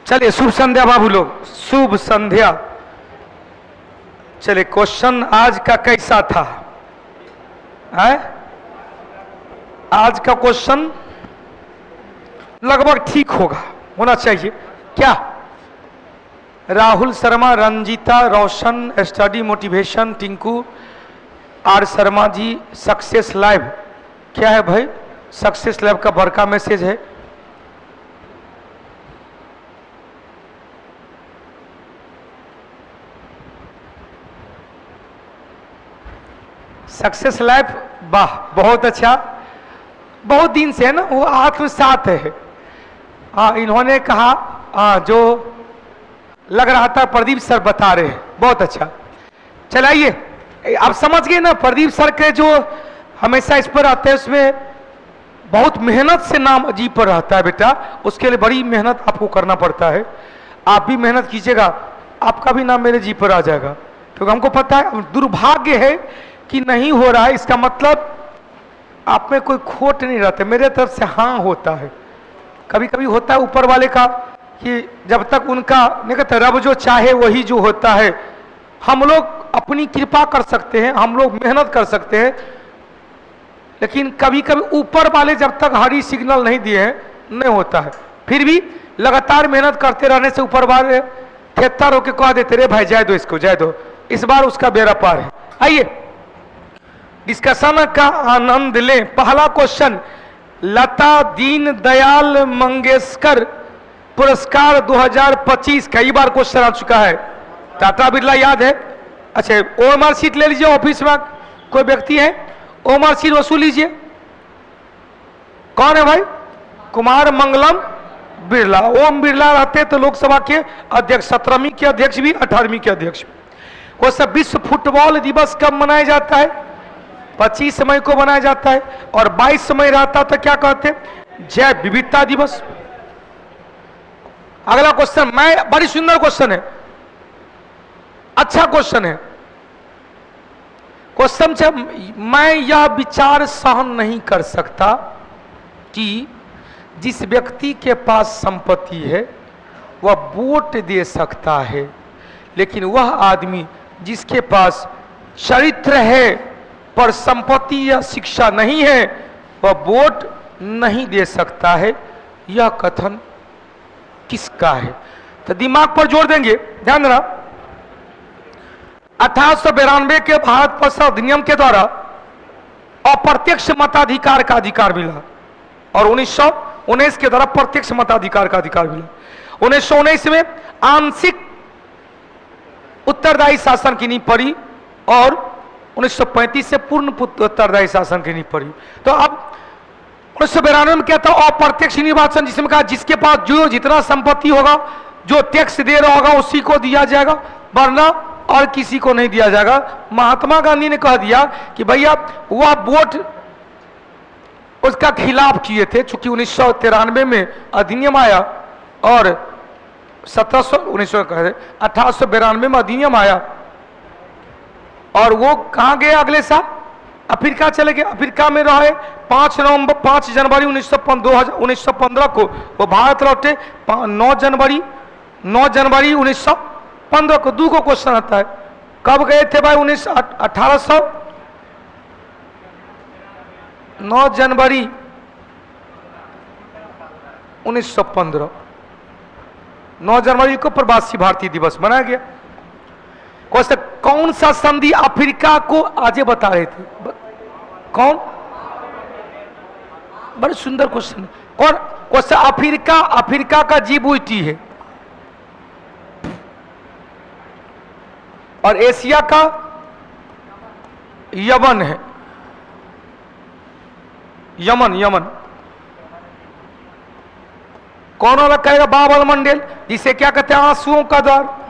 चलिए शुभ संध्या बाबू लोग, शुभ संध्या। चलिए क्वेश्चन आज का कैसा था? है आज का क्वेश्चन लगभग ठीक होना चाहिए। क्या Rahul Sharma, Ranjeeta, Roshan, study motivation, Tinku R Sharma ji, success live. क्या है भाई? सक्सेस लाइव का बड़का मैसेज है। सक्सेस लाइफ, वाह बहुत अच्छा। बहुत दिन से है ना वो आत्मसात है। हाँ इन्होंने कहा, हाँ जो लग रहा था प्रदीप सर बता रहे हैं, बहुत अच्छा। चलाइए आप समझ गए ना, प्रदीप सर के जो हमेशा इस पर आते हैं उसमें बहुत मेहनत से नाम अजीब पर रहता है बेटा, उसके लिए बड़ी मेहनत आपको करना पड़ता है। आप भी मेहनत कीजिएगा, आपका भी नाम मेरे जी पर आ जाएगा। क्योंकि हमको पता है दुर्भाग्य है कि नहीं हो रहा है, इसका मतलब आप में कोई खोट नहीं रहता। मेरे तरफ से हाँ होता है, कभी कभी होता है ऊपर वाले का कि जब तक उनका नहीं कहते रब जो चाहे वही जो होता है। हम लोग अपनी कृपा कर सकते हैं, हम लोग मेहनत कर सकते हैं, लेकिन कभी कभी ऊपर वाले जब तक हरी सिग्नल नहीं दिए हैं नहीं होता है। फिर भी लगातार मेहनत करते रहने से ऊपर वाले खेतर होकर कह देते रे भाई जाए दो इसको, जाए दो। इस बार उसका बेड़ा पार है। आइए डिस्कशन का आनंद लें। पहला क्वेश्चन, लता दीन दयाल मंगेशकर पुरस्कार 2025 कई बार क्वेश्चन आ चुका है। टाटा बिरला याद है? अच्छा ओएमआर सीट ले लीजिए, ऑफिस में कोई व्यक्ति है ओएमआर सीट वसूल लीजिए। कौन है भाई? कुमार मंगलम बिरला। ओम बिरला रहते तो लोकसभा के अध्यक्ष, 17वीं के अध्यक्ष भी, 18वीं के अध्यक्ष भी। क्वेश्चन, विश्व फुटबॉल दिवस कब मनाया जाता है? 25 मई को मनाया जाता है। और 22 मई रहता तो क्या कहते? जैव विविधता दिवस। अगला क्वेश्चन, मैं बड़ी सुंदर क्वेश्चन है, अच्छा क्वेश्चन है। क्वेश्चन से मैं यह विचार सहन नहीं कर सकता कि जिस व्यक्ति के पास संपत्ति है वह वोट दे सकता है, लेकिन वह आदमी जिसके पास चरित्र है पर संपत्ति या शिक्षा नहीं है वह वोट नहीं दे सकता है। यह कथन किसका है? तो दिमाग पर जोर देंगे, ध्यान देना। 1892 के भारत पर अधिनियम के द्वारा अप्रत्यक्ष मताधिकार का अधिकार मिला और 1919 के द्वारा प्रत्यक्ष मताधिकार का अधिकार मिला। 1919 में आंशिक उत्तरदायी शासन की नींव पड़ी और 1935 से पूर्ण उत्तरदायी शासन की नींव पड़ी। तो अब 1992 में क्या था? अप्रत्यक्ष निर्वाचन, जिसमें कहा जिसके पास जो जितना संपत्ति होगा, जो टैक्स दे रहा होगा उसी को दिया जाएगा, वरना और किसी को नहीं दिया जाएगा। महात्मा गांधी ने कह दिया कि भैया वह वोट उसका खिलाफ किए थे, चूंकि 1993 में अधिनियम आया और 1892 में अधिनियम आया और वो कहाँ गए? अगले साल अफ्रीका चले गए। अफ्रीका में रहे 5 जनवरी 1915 को वो भारत लौटे। 9 जनवरी 1915 को। दो को क्वेश्चन आता है, कब गए थे भाई? 1800 9 जनवरी 1915, 9 जनवरी को प्रवासी भारतीय दिवस मनाया गया। क्वेश्चन, कौन सा संधि अफ्रीका को आज बता रहे थे? कौन? बड़ी सुंदर क्वेश्चन है। कौन? क्वेश्चन, अफ्रीका का जिबूटी है और एशिया का यमन है। यमन कौन वाला कहेगा? बाबल मंडल, जिसे क्या कहते हैं? आंसुओं का द्वार।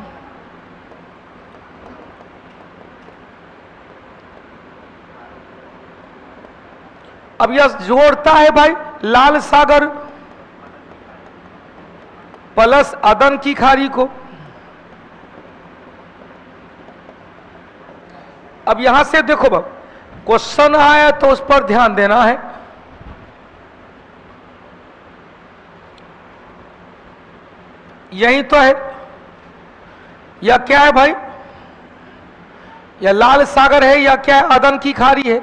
अब यह जोड़ता है भाई लाल सागर प्लस अदन की खाड़ी को। अब यहां से देखो बाब, क्वेश्चन आया तो उस पर ध्यान देना है। यही तो है। यह क्या है भाई? यह लाल सागर है या क्या है? अदन की खाड़ी है।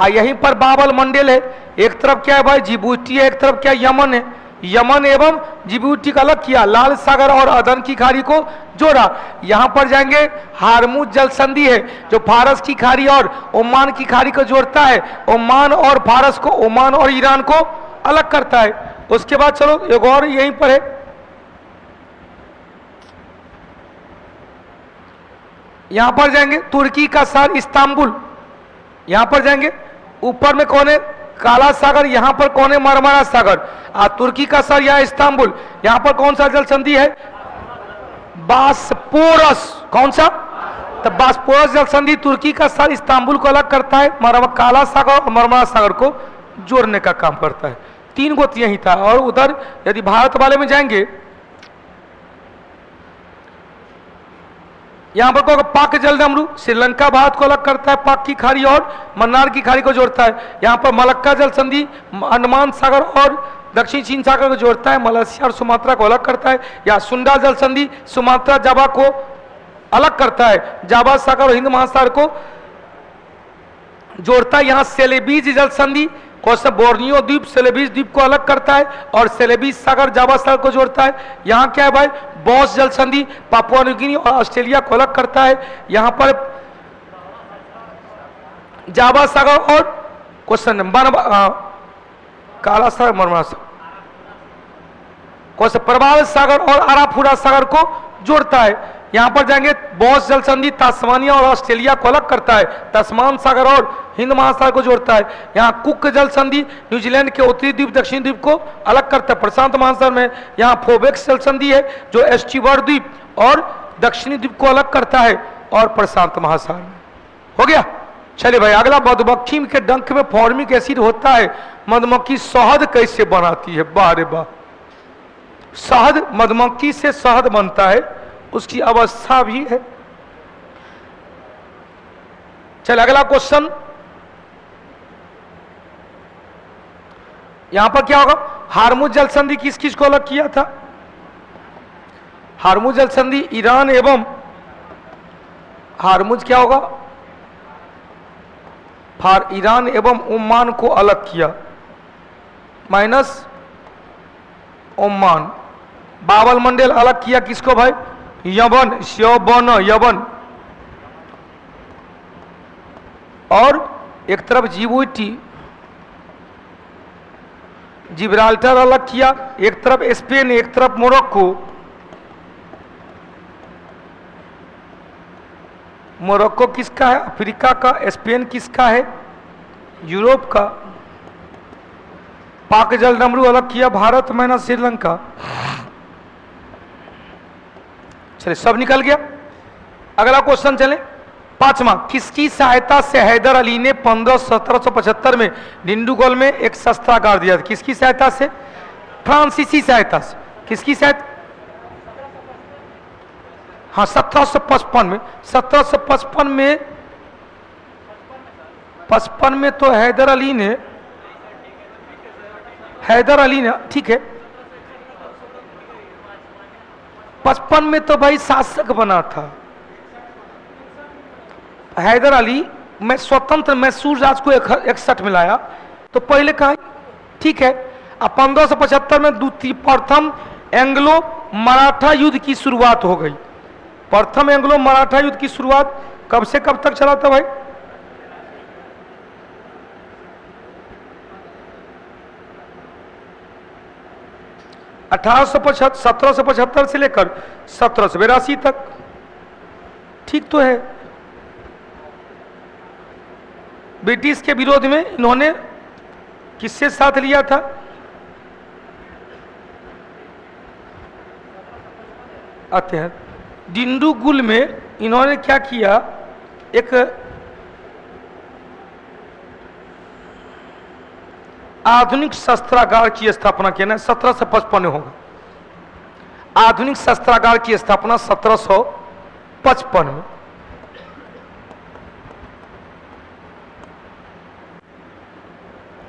यहीं पर बाबल मंडल है। एक तरफ क्या है भाई? जिबूती है, एक तरफ क्या यमन है। यमन एवं जिबूती का अलग किया, लाल सागर और अदन की खाड़ी को जोड़ा। यहां पर जाएंगे हारमुज जल संधि है जो फारस की खाड़ी और ओमान की खाड़ी को जोड़ता है। ओमान और फारस को, ओमान और ईरान को अलग करता है। उसके बाद चलो एक और यहीं पर है, यहां पर जाएंगे तुर्की का शहर इस्तांबुल। यहां पर जाएंगे, ऊपर में कौन है? काला सागर, यहां पर कौन है? मरमरा सागर। तुर्की का शहर यहां इस्तांबुल। यहां पर कौन सा जल संधि है? बास्पोरस। कौन सा? तो बास्पोरस जल संधि तुर्की का शहर इस्तांबुल को अलग करता है, काला सागर और मरमरा सागर को जोड़ने का काम करता है। 3 गो यही था। और उधर यदि भारत वाले में जाएंगे, यहां पर को पाक जल डमरू, श्रीलंका भारत को अलग करता है, पाक की खाड़ी और मन्नार की खाड़ी को जोड़ता है। यहां पर मलक्का जल संधि अंडमान सागर और दक्षिण चीन सागर को जोड़ता है, मलेशिया और सुमात्रा को अलग करता है। या सुंडा जल संधि सुमात्रा जावा को अलग करता है, जावा सागर और हिंद महासागर को जोड़ता है। यहां सेलेबीज जल संधि कोसा बोर्नियो द्वीप सेलेबीज द्वीप को अलग करता है और सेलेबीज सागर जावा सागर को जोड़ता है। यहाँ क्या है भाई? बॉस जल संधि पापुआ न्यू गिनी और ऑस्ट्रेलिया को अलग करता है। यहाँ पर जावा सागर और क्वेश्चन काला सागर मरमरा सागर कोसा प्रभाव सागर और आराफुरा सागर को जोड़ता है। यहां पर जाएंगे बॉस जल संधि तस्मानिया और ऑस्ट्रेलिया को अलग करता है, तस्मान सागर और हिंद महासागर को जोड़ता है। यहां कुक जल संधि न्यूजीलैंड के उत्तरी द्वीप दक्षिणी द्वीप को अलग करता है प्रशांत महासागर में। यहां फोबेक्स जल संधि है जो एस्टीवर्ड द्वीप और दक्षिणी द्वीप को अलग करता है और प्रशांत महासागर में। हो गया। चलिए भाई अगला, मधुमक्खी के डंक में फॉर्मिक एसिड होता है, मधुमक्खी शहद कैसे बनाती है? वाह रे वाह। शहद, मधुमक्खी से शहद बनता है, उसकी अवस्था भी है। चल अगला क्वेश्चन, यहां पर क्या होगा? हारमुज जल संधि किस किस को अलग किया था? हारमुज जल संधि ईरान एवं हारमुज क्या होगा? ईरान एवं ओमान को अलग किया, माइनस ओमान। बाबल मंडल अलग किया किसको भाई? यवन, श्योबन यवन। और एक तरफ जिबूती जिब्राल्टर अलग किया, एक तरफ स्पेन एक तरफ मोरक्को। मोरक्को किसका है? अफ्रीका का। स्पेन किसका है? यूरोप का। पाक जल डमरू अलग किया भारत में ना श्रीलंका। चलिए सब निकल गया। अगला क्वेश्चन चले, 5वां, किसकी सहायता से हैदर अली ने 1775 में डिंडुगोल में एक शस्त्रागार दिया था? किसकी सहायता से? फ्रांसीसी सहायता से। किसकी सहायता? हाँ 1755 में। 1755 में तो हैदर अली ने ठीक है, 55 में तो भाई शासक बना था हैदर अली। मैं स्वतंत्र मैसूर राज को 61 में लाया, तो पहले कहा ठीक है। अब 1575 में प्रथम एंग्लो मराठा युद्ध की शुरुआत हो गई। प्रथम एंग्लो मराठा युद्ध की शुरुआत कब से कब तक चला था भाई? 1775 से लेकर 1782 तक। ठीक तो है। ब्रिटिश के विरोध में इन्होंने किससे साथ लिया था? आते हैं डिंडुगुल में इन्होंने क्या किया? एक आधुनिक शस्त्रागार की स्थापना किया ना, 1755 में होगा। आधुनिक शस्त्रागार की स्थापना 1755 में।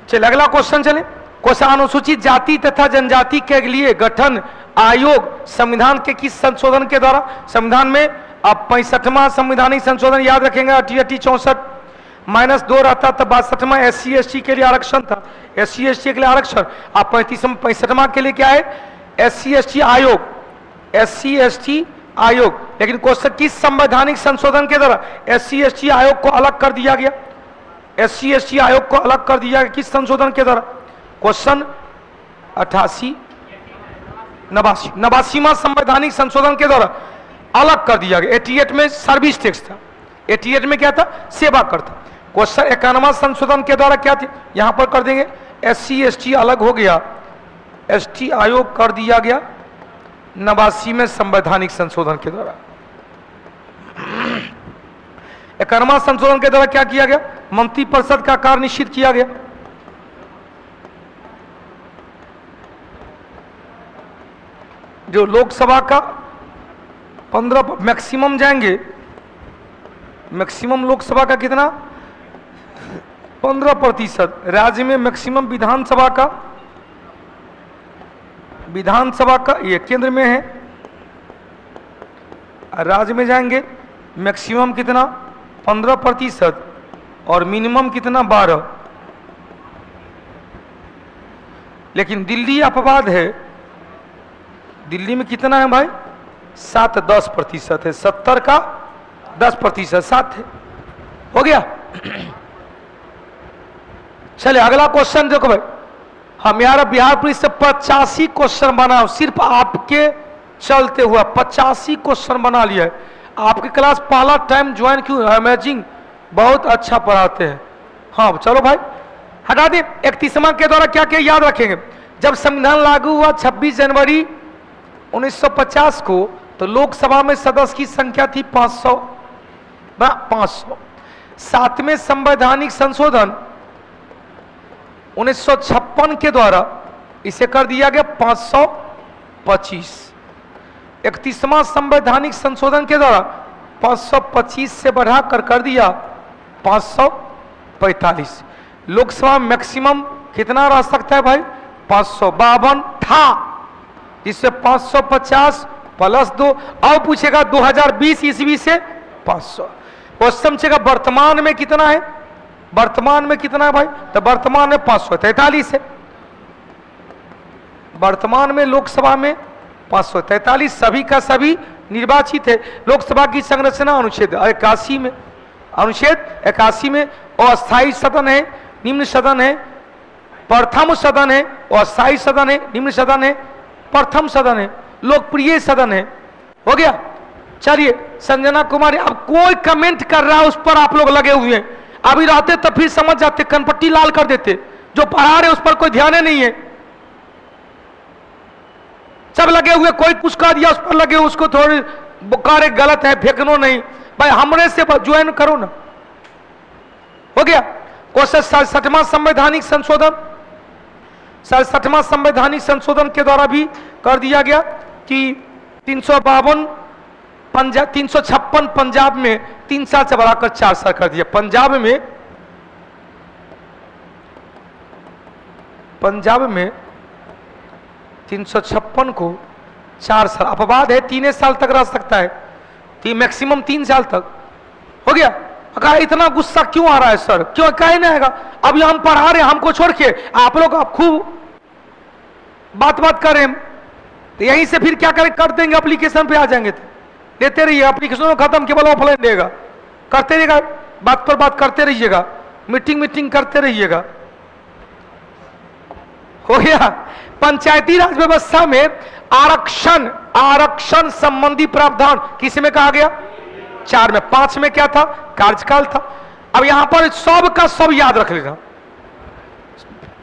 चलिए अगला क्वेश्चन चले। क्वेश्चन, अनुसूचित जाति तथा जनजाति के लिए गठन आयोग संविधान के किस संशोधन के द्वारा? संविधान में अब 65वां संवैधानिक संशोधन याद रखेंगे, 64 -2 रहता तब 62वां SC/ST के लिए आरक्षण था, SC/ST के लिए आरक्षण। अब 65वां के लिए क्या है? SC/ST आयोग, SC/ST आयोग। लेकिन क्वेश्चन किस संवैधानिक संशोधन के द्वारा SC/ST आयोग को अलग कर दिया गया? SC/ST आयोग को अलग कर दिया गया किस संशोधन के द्वारा? क्वेश्चन 89वां संवैधानिक संशोधन के द्वारा अलग कर दिया गया। 88 में सर्विस टैक्स था, 88 में क्या था? सेवा कर था। क्वेश्चन 91वां संशोधन के द्वारा क्या थे? यहां पर कर देंगे SC/ST अलग हो गया, ST आयोग कर दिया गया 89 में संवैधानिक संशोधन के द्वारा। 91वां संशोधन के द्वारा क्या किया गया? मंत्रिपरिषद का कार्य निश्चित किया गया। जो लोकसभा का 15 मैक्सिमम जाएंगे, मैक्सिमम लोकसभा का कितना? 15%। राज्य में मैक्सिमम विधानसभा का ये केंद्र में है, राज्य में जाएंगे मैक्सिमम कितना? 15% और मिनिमम कितना? 12। लेकिन दिल्ली अपवाद है, दिल्ली में कितना है भाई? 7-10% है, 70 का 10%, 7 है। हो गया? चलिए अगला क्वेश्चन देखो भाई, हम यार बिहार पुलिस से 85 क्वेश्चन बना, सिर्फ आपके चलते हुआ 85 क्वेश्चन बना लिया है। आपकी क्लास पहला टाइम ज्वाइन क्यों? अमेजिंग, बहुत अच्छा पढ़ाते हैं। हाँ चलो भाई हटा दे। 31वां के द्वारा क्या क्या याद रखेंगे? जब संविधान लागू हुआ 26 जनवरी 1950 को, तो लोकसभा में सदस्य की संख्या थी 500। 7वें संवैधानिक संशोधन 1956 के द्वारा इसे कर दिया गया 525। 31वां संवैधानिक संशोधन के द्वारा 525 से बढ़ाकर कर दिया 545। लोकसभा मैक्सिमम कितना रह सकता है भाई? 552 था, जिससे 550 + 2। अब पूछेगा 2020 ईस्वी से 500। क्वेश्चन पूछेगा वर्तमान में कितना है? वर्तमान में कितना है भाई? तो वर्तमान में 543 है। वर्तमान में लोकसभा में 543 सभी का सभी निर्वाचित है। लोकसभा की संरचना अनुच्छेद 81 में, अनुच्छेद 81 में अस्थायी सदन है, निम्न सदन है, प्रथम सदन है, अस्थायी सदन है, निम्न सदन है, प्रथम सदन है, लोकप्रिय सदन है। हो गया? चलिए संजना कुमारी, अब कोई कमेंट कर रहा है उस पर आप लोग लगे हुए हैं। अभी रहते तो फिर समझ जाते, कनपट्टी लाल कर देते। जो पढ़ा रहे उस पर कोई ध्यान नहीं है, सब लगे हुए, कोई कुछ कह दिया उस पर लगे, उसको थोड़ी बुकारे गलत है, फेंकनो नहीं भाई, हमरे से ज्वाइन करो ना। हो गया? क्वेश्चन 67वां संवैधानिक संशोधन, 67वां संवैधानिक संशोधन के द्वारा भी कर दिया गया कि 352 356 पंजाब में 3 साल से बढ़ाकर 4 साल कर दिया। पंजाब में 356 को 4 साल, अपवाद है 3 साल तक रह सकता है, मैक्सिमम 3 साल तक। हो गया? कहा इतना गुस्सा क्यों आ रहा है सर? क्यों कहे नहीं आएगा? अभी हम पढ़ा रहे हैं, हमको छोड़ के आप लोग आप खूब बात कर रहे हैं, तो यहीं से फिर क्या करें? कर देंगे, एप्लीकेशन पे आ जाएंगे, तो देते रहिए। एप्लीकेशन खत्म, केवल ऑफलाइन देगा, करते रहिएगा, बात पर बात करते रहिएगा, मीटिंग करते रहिएगा। हो गया? पंचायती राज व्यवस्था में आरक्षण संबंधी प्रावधान किस में कहा गया? 4 में। 5 में क्या था? कार्यकाल था। अब यहां पर सब का सब याद रख लेना,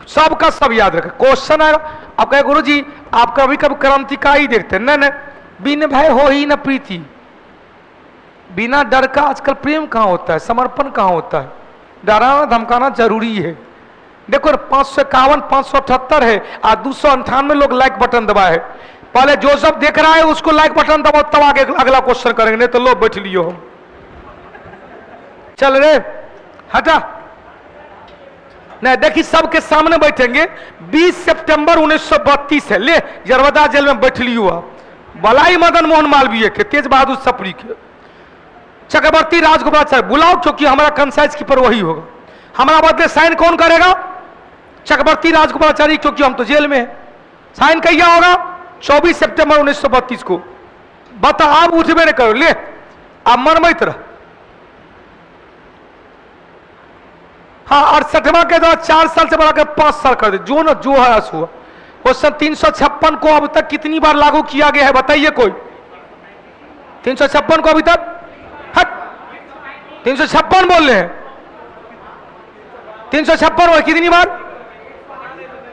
सब का सब याद रखें। क्वेश्चन आएगा, आप कहे गुरु जी आप कभी कभी क्रांतिकारी देखते हैं। नहीं, बिन भय हो ही न प्रीति, बिना डर का आजकल प्रेम कहां होता है, समर्पण कहां होता है? डराना धमकाना जरूरी है। देखो 551 578 है और 298 लोग लाइक बटन दबाए है। पहले जो सब देख रहा है उसको लाइक बटन दबाओ, तब आगे अगला क्वेश्चन करेंगे, नहीं तो लो बैठ लियो हम। चल रे हटा। नहीं देखिए सबके सामने बैठेंगे। 20 सितंबर 1932 है, ले यरवदा जेल में बैठ लियो आप। बलाई मदन मोहन मालवीय के, तेज बहादुर सप्री के, चक्रवर्ती राजगोपालाचारी बुलाओ, क्योंकि हमारा कंसाइज कीपर वही होगा। हमारा बदले साइन कौन करेगा? चक्रवर्ती राजगोपालाचारी, क्योंकि हम तो जेल में हैं। साइन कहिया होगा? 24 सितंबर 1932 को। बता आप उठबे नहीं करो, ले आप मन मत रह। हाँ 68वां के बाद 4 साल से बढ़ाकर 5 साल कर दे, जो ना जो है हुआ। क्वेश्चन 356 को अब तक कितनी बार लागू किया गया है बताइए कोई? 356 को अभी तक 356 बोल रहे हैं। 356 कितनी बार?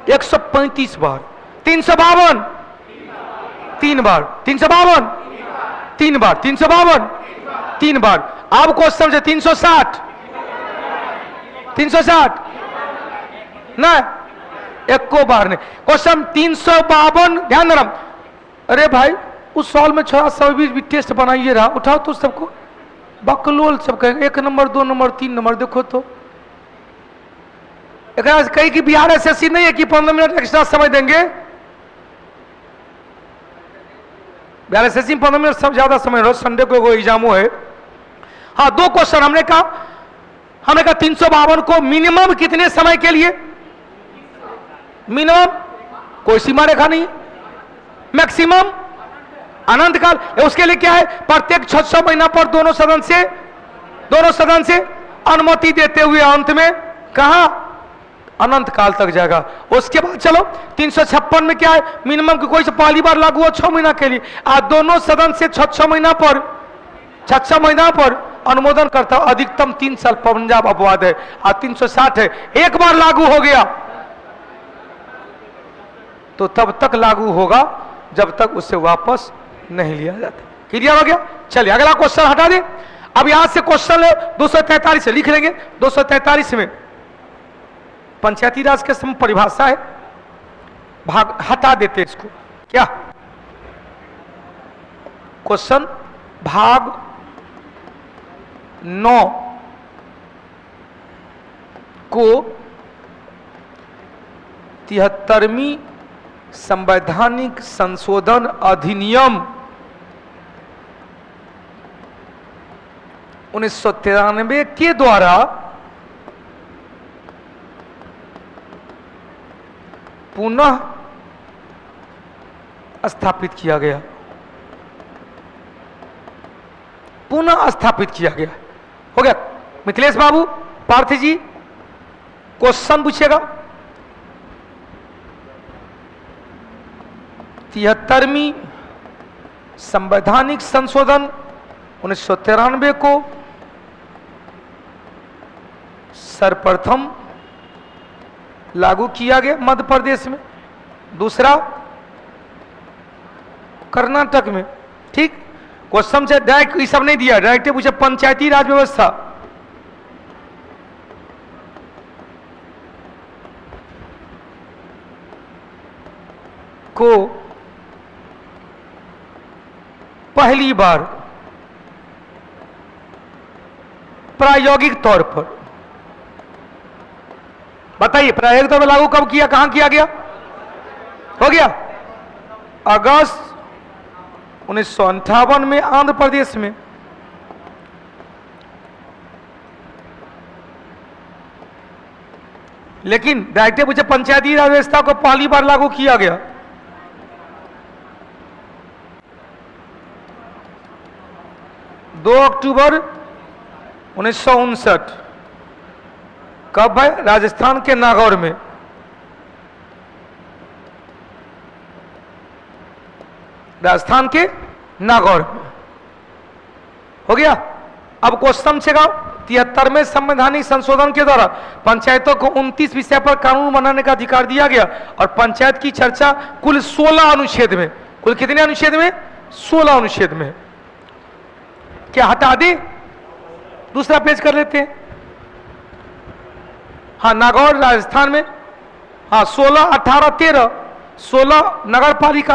135 बार। 352 3 बार। 352 3 बार। 352 3 बार। अब क्वेश्चन से 360 360 नहीं, एको बार नहीं। क्वेश्चन 352 ध्यान देना। अरे भाई उस सवाल में 6 भी टेस्ट बनाइए रहा, उठाओ तो सबको बकलोल सब कहेंगे 1 नंबर 2 नंबर 3 नंबर। देखो तो कहीं कि बिहार एसएससी नहीं है कि 15 मिनट एक्स्ट्रा समय देंगे। बिहार एसएससी 15 मिनट सब ज्यादा समय, रोज संडे को एग्जामो है। हाँ 2 क्वेश्चन हमने कहा 352 को मिनिमम कितने समय के लिए? मिनिमम कोई सीमा रेखा नहीं, मैक्सिमम अनंत काल। उसके लिए क्या है? प्रत्येक 6 महीना पर दोनों सदन से अनुमति देते हुए अंत में कहा अनंत काल तक जाएगा। उसके बाद चलो 356 में क्या है? मिनिमम की कोई से पहली बार लागू हो 6 महीना के लिए, आज दोनों सदन से 6 महीना पर अनुमोदन करता अधिकतम 3 साल पंजाब अपवाद है। आज 360 है, एक बार लागू हो गया तो तब तक लागू होगा जब तक उसे वापस नहीं लिया जाता। क्लियर हो गया? चलिए अगला क्वेश्चन हटा दे। अब यहां से क्वेश्चन 243 लिख लेंगे। 243 में पंचायती राज के समय परिभाषा है, भाग हटा देते इसको। क्या क्वेश्चन भाग 9 को 73वीं संवैधानिक संशोधन अधिनियम 1993 के द्वारा पुनः स्थापित किया गया। पुनः स्थापित किया गया। हो गया? मिथिलेश बाबू, पार्थ जी क्वेश्चन पूछेगा। 73वीं संवैधानिक संशोधन 1993 को सर्वप्रथम लागू किया गया मध्य प्रदेश में, दूसरा कर्नाटक में। ठीक, क्वेश्चन से डायरेक्ट ये सब नहीं दिया, डायरेक्ट पूछे पंचायती राज व्यवस्था। को पहली बार प्रायोगिक तौर पर बताइए, प्रायोगिक तौर पर लागू कब किया, कहां किया गया? हो गया अगस्त 1958 में आंध्र प्रदेश में। लेकिन डायरेक्ट पूछे पंचायती राज व्यवस्था को पहली बार लागू किया गया 2 अक्टूबर 1959। कब है? राजस्थान के नागौर में। राजस्थान के नागौर में हो गया। अब क्वेश्चन से 73वें संवैधानिक संशोधन के द्वारा पंचायतों को 29 विषय पर कानून बनाने का अधिकार दिया गया और पंचायत की चर्चा कुल 16 अनुच्छेद में, कुल कितने अनुच्छेद में? 16 अनुच्छेद में। क्या हटा दे? दूसरा पेज कर लेते हैं। हाँ नागौर राजस्थान में, हाँ 16, 18, 13, 16 नगर पालिका।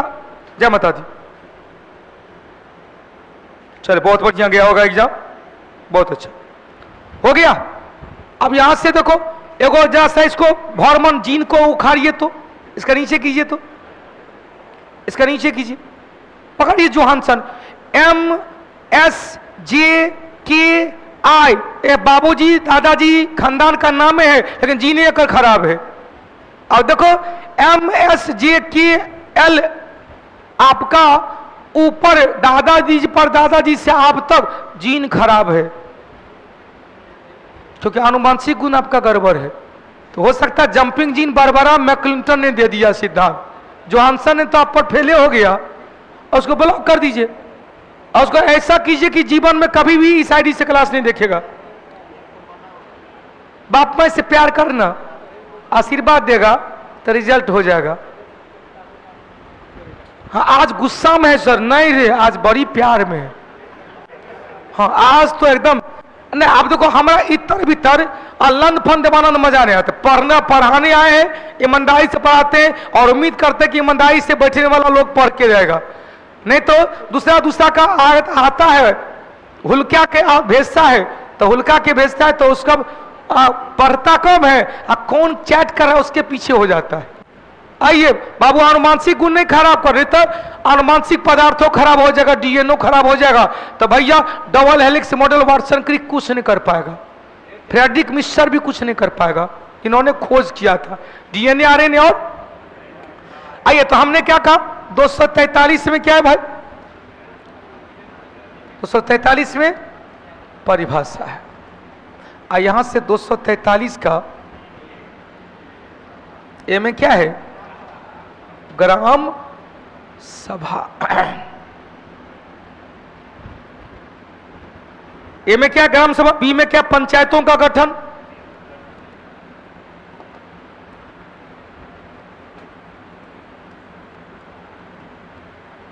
जय माता दी। चले बहुत बढ़िया गया होगा एग्जाम, बहुत अच्छा हो गया। अब यहां से देखो एगो जरा सा इसको हॉर्मोन जीन को उखाड़िए तो, इसका नीचे कीजिए तो, इसका नीचे कीजिए, पकड़िए जोहानसन, MSJKI, ये बाबूजी दादाजी खानदान का नाम है लेकिन जीने अकर खराब है। और देखो MSJKL आपका ऊपर दादाजी पर दादाजी से आप तक जीन खराब है, क्योंकि आनुवंशिक गुण आपका गड़बड़ है। तो हो सकता है जंपिंग जीन बारबरा मैक्लिंटन ने दे दिया सिद्धांत, जोहानसन ने तो आप पर फेले हो गया, और उसको ब्लॉक कर दीजिए और उसको ऐसा कीजिए कि जीवन में कभी भी इस आईडी से क्लास नहीं देखेगा। बाप माँ से प्यार करना, आशीर्वाद देगा तो रिजल्ट हो जाएगा। हाँ आज गुस्सा में है सर, नहीं रे आज बड़ी प्यार में है। हाँ आज तो एकदम नहीं, आप देखो हमारा इतर भीतर लंद फंद दबाना मजा नहीं आता। पढ़ना पढ़ाने आए हैं, ईमानदारी से पढ़ाते हैं और उम्मीद करते हैं कि ईमानदारी से बैठने वाला लोग पढ़ के जाएगा, नहीं तो दूसरा का आता है, हुल्का के भेजता है तो हुल्का के भेजता है तो उसका पढ़ता कम है, कौन चैट कर रहा है उसके पीछे हो जाता है। आइए बाबू, अनुमानसिक गुण नहीं खराब कर रहे तो अनुमानसिक पदार्थों खराब हो जाएगा, डीएनओ खराब हो जाएगा, तो भैया double helix model Watson Crick कुछ नहीं कर पाएगा, फ्रेडरिक मिस्टर भी कुछ नहीं कर पाएगा, इन्होंने खोज किया था डीएनए आरएनए। और आइए तो हमने क्या कहा 243 में क्या है भाई, 243 में परिभाषा है। यहां से 243 का ए में क्या है, ग्राम सभा। ए में क्या ग्राम सभा, बी में क्या पंचायतों का गठन,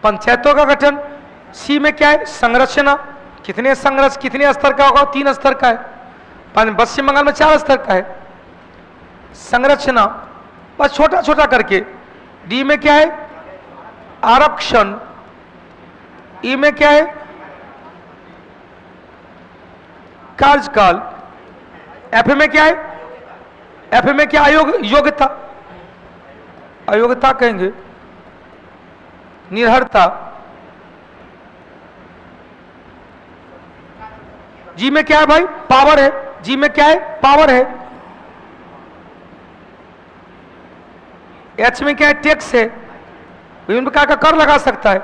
पंचायतों का गठन। सी में क्या है संरचना, कितने स्तर का होगा, 3 स्तर का है, पश्चिम बंगाल में 4 स्तर का है संरचना, बस छोटा छोटा करके। डी में क्या है आरक्षण, ई में क्या है कार्यकाल, एफ में क्या है, एफ में क्या योग्यता, अयोग्यता कहेंगे, निर्भरता। जी में क्या है भाई पावर है, जी में क्या है पावर है। एच में क्या है टैक्स है, विभिन्न प्रकार का कर लगा सकता है।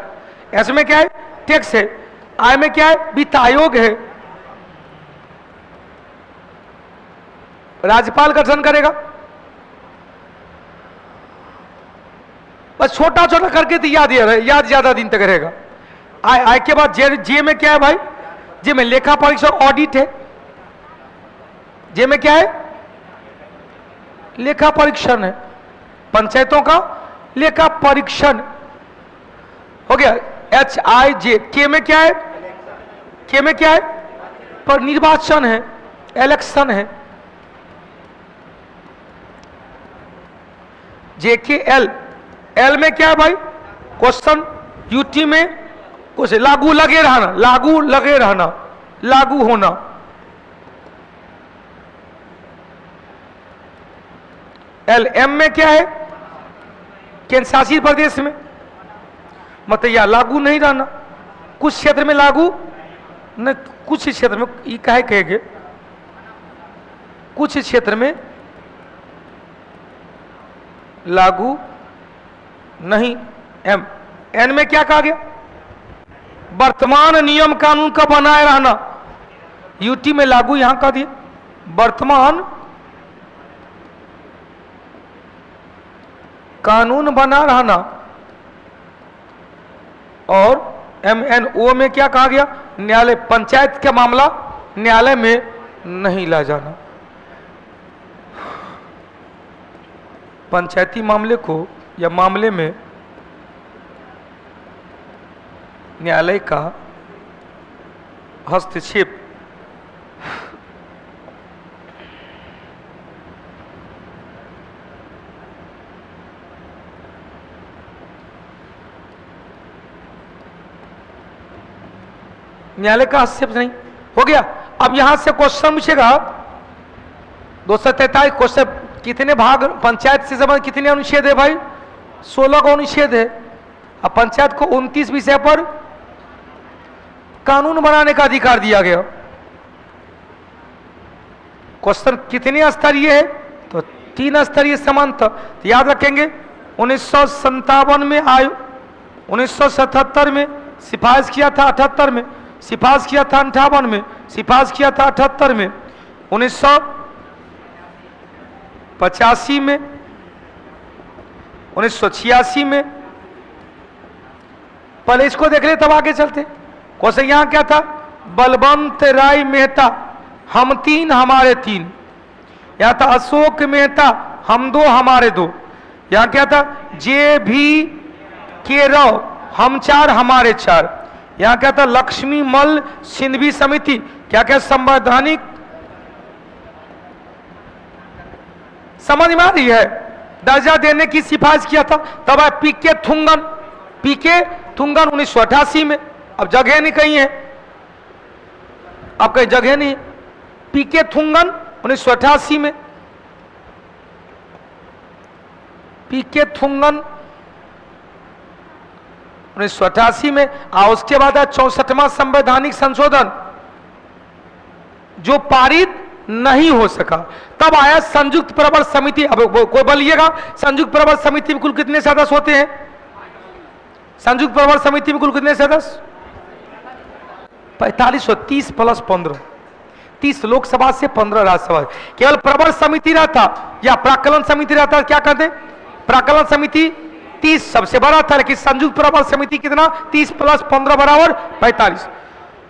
एच में क्या है टैक्स है। आई में क्या है वित्त आयोग है, राज्यपाल गठन करेगा। बस छोटा छोटा करके तो याद ज्यादा दिन तक रहेगा। आई के बाद जे में क्या है भाई, जे में लेखा परीक्षा ऑडिट है। जे में क्या है लेखा परीक्षण है, पंचायतों का लेखा परीक्षण हो गया। HIJ। के में क्या है, के में क्या है पर निर्वाचन है, इलेक्शन है। JKL। एल में क्या है भाई क्वेश्चन, यूटी में कुछ लागू लगे रहना, लागू लगे रहना, लागू होना। एम में क्या है केंद्र शासित प्रदेश में, मतलब या लागू नहीं रहना, कुछ क्षेत्र में लागू नहीं, कुछ क्षेत्र में ये काहे कहेंगे, कुछ क्षेत्र में लागू नहीं। एम। एन में क्या कहा गया वर्तमान नियम कानून का बनाए रहना, यूटी में लागू यहां का दिया वर्तमान कानून बना रहना। और MNO में क्या कहा गया न्यायालय, पंचायत का मामला न्यायालय में नहीं ला जाना। पंचायती मामले को या मामले में न्यायालय का हस्तक्षेप न्यायालय का हस्तक्षेप नहीं हो गया। अब यहां से क्वेश्चन पूछेगा 243 क्वेश्चन, कितने भाग पंचायत से संबंध कितने अनुच्छेद है भाई? 16 का अनुच्छेद है। अब पंचायत को 29 विषय पर कानून बनाने का अधिकार दिया गया। क्वेश्चन कितने स्तरीय है? तो 3 स्तरीय समांतर। तो याद रखेंगे 1957 में आयो, 1977 में सिफारिश किया था, 78 में सिफारिश किया था, 58 में सिफारिश किया था, 78 में 1985 में, 1986 में। पहले इसको देख ले तब आगे चलते। क्वेश्चन यहां क्या था? बलवंत राय मेहता, हम 3 हमारे 3। यहां था अशोक मेहता, हम 2 हमारे 2। यहां क्या था? जे भी के राव, हम 4 हमारे 4। यहां क्या था? लक्ष्मी मल सिंधवी समिति, क्या क्या संवैधानिक, समझ में आ रही है, दर्जा देने की सिफारिश किया था। तब है पीके थुंगन, पीके थुंगन 1988 में। अब जगह नहीं कहीं है, अब कहीं जगह नहीं है। पीके थुंगन 1988 में, पीके थुंगन 1988 में। और उसके बाद है 64वां संवैधानिक संशोधन जो पारित नहीं हो सका। तब आया संयुक्त प्रवर समिति। अब कोई बोलिएगा संयुक्त प्रवर समिति में कुल कितने सदस्य होते हैं? संयुक्त प्रवर समिति में कुल कितने सदस्य? 4530 प्लस 15, 30 लोकसभा से 15 राज्यसभा। केवल प्रवर समिति रहता या प्राक्कलन समिति रहता, क्या कहते हैं? प्राक्कलन समिति 30 सबसे बड़ा था, लेकिन संयुक्त प्रवर समिति कितना? 30 प्लस 15 बराबर 45।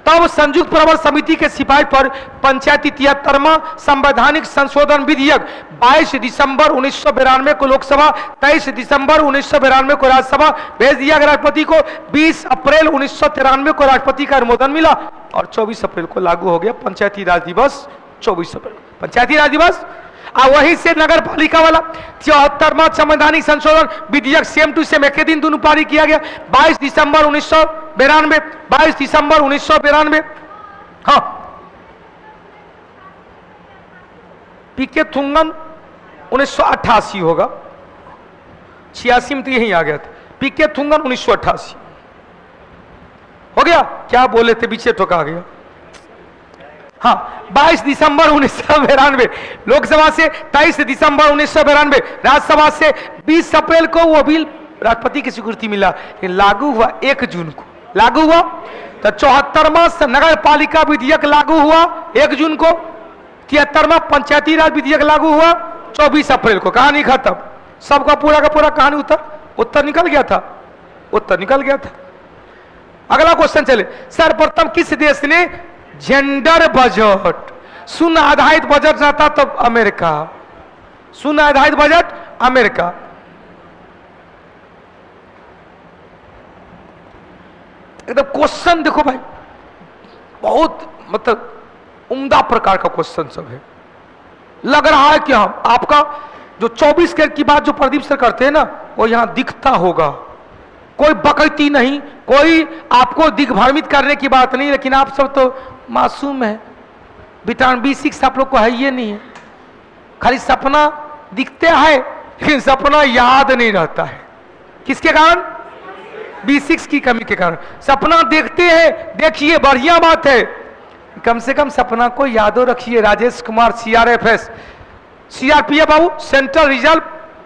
तब संयुक्त प्रवर समिति के सिफारिश पर पंचायती 73वां संवैधानिक संशोधन विधेयक 22 दिसंबर 1992 को लोकसभा, 23 दिसंबर 1992 को राज्यसभा भेज दिया गया राष्ट्रपति को। 20 अप्रैल 1993 को राष्ट्रपति का अनुमोदन मिला और 24 अप्रैल को लागू हो गया पंचायती राज दिवस। 24 अप्रैल पंचायती राज दिवस। और वहीं से नगर पालिका वाला 74वां संवैधानिक संशोधन विधेयक सेम टू सेम एक दिन दोनों पारित किया गया 22 दिसंबर 1992, 22 दिसंबर 1992। हाँ, पीके थुंगन 1988 होगा, 86 में तो यही आ गया था। पीके थुंगन 1988 हो गया। क्या बोले थे? पीछे ठोका गया। हाँ, 22 दिसंबर 1992 लोकसभा से, 23 दिसंबर 1992 राज्यसभा से, 20 अप्रैल को वो बिल राष्ट्रपति की स्वीकृति मिला। लागू हुआ 1 जून को, लागू हुआ। तो 74वां नगर पालिका विधेयक लागू हुआ 1 जून को। 73वां पंचायती राज विधेयक लागू हुआ 24 अप्रैल को। कहानी खत्म। सबका पूरा का पूरा कहानी उत्तर निकल गया था, उत्तर निकल गया था। अगला क्वेश्चन चले। सर्वप्रथम किस देश ने जेंडर बजट, शून्य आधारित बजट रहता? तो अमेरिका। शून्य आधारित बजट अमेरिका। एकदम क्वेश्चन देखो भाई, बहुत मतलब उम्दा प्रकार का क्वेश्चन सब है। लग रहा है कि हम आपका जो 24 कैरेट की बात जो प्रदीप सर करते हैं ना, वो यहां दिखता होगा। कोई बकैती नहीं, कोई आपको दिग्भ्रमित करने की बात नहीं, लेकिन आप सब तो मासूम है। विटामिन B6 आप लोग को है ये नहीं है। खाली सपना दिखते हैं, लेकिन सपना याद नहीं रहता है। किसके कारण? B6 की कमी के कारण। सपना देखते हैं, देखिए बढ़िया बात है, कम से कम सपना को यादो रखिए। राजेश कुमार CRFS, CRPF बाबू, central reserve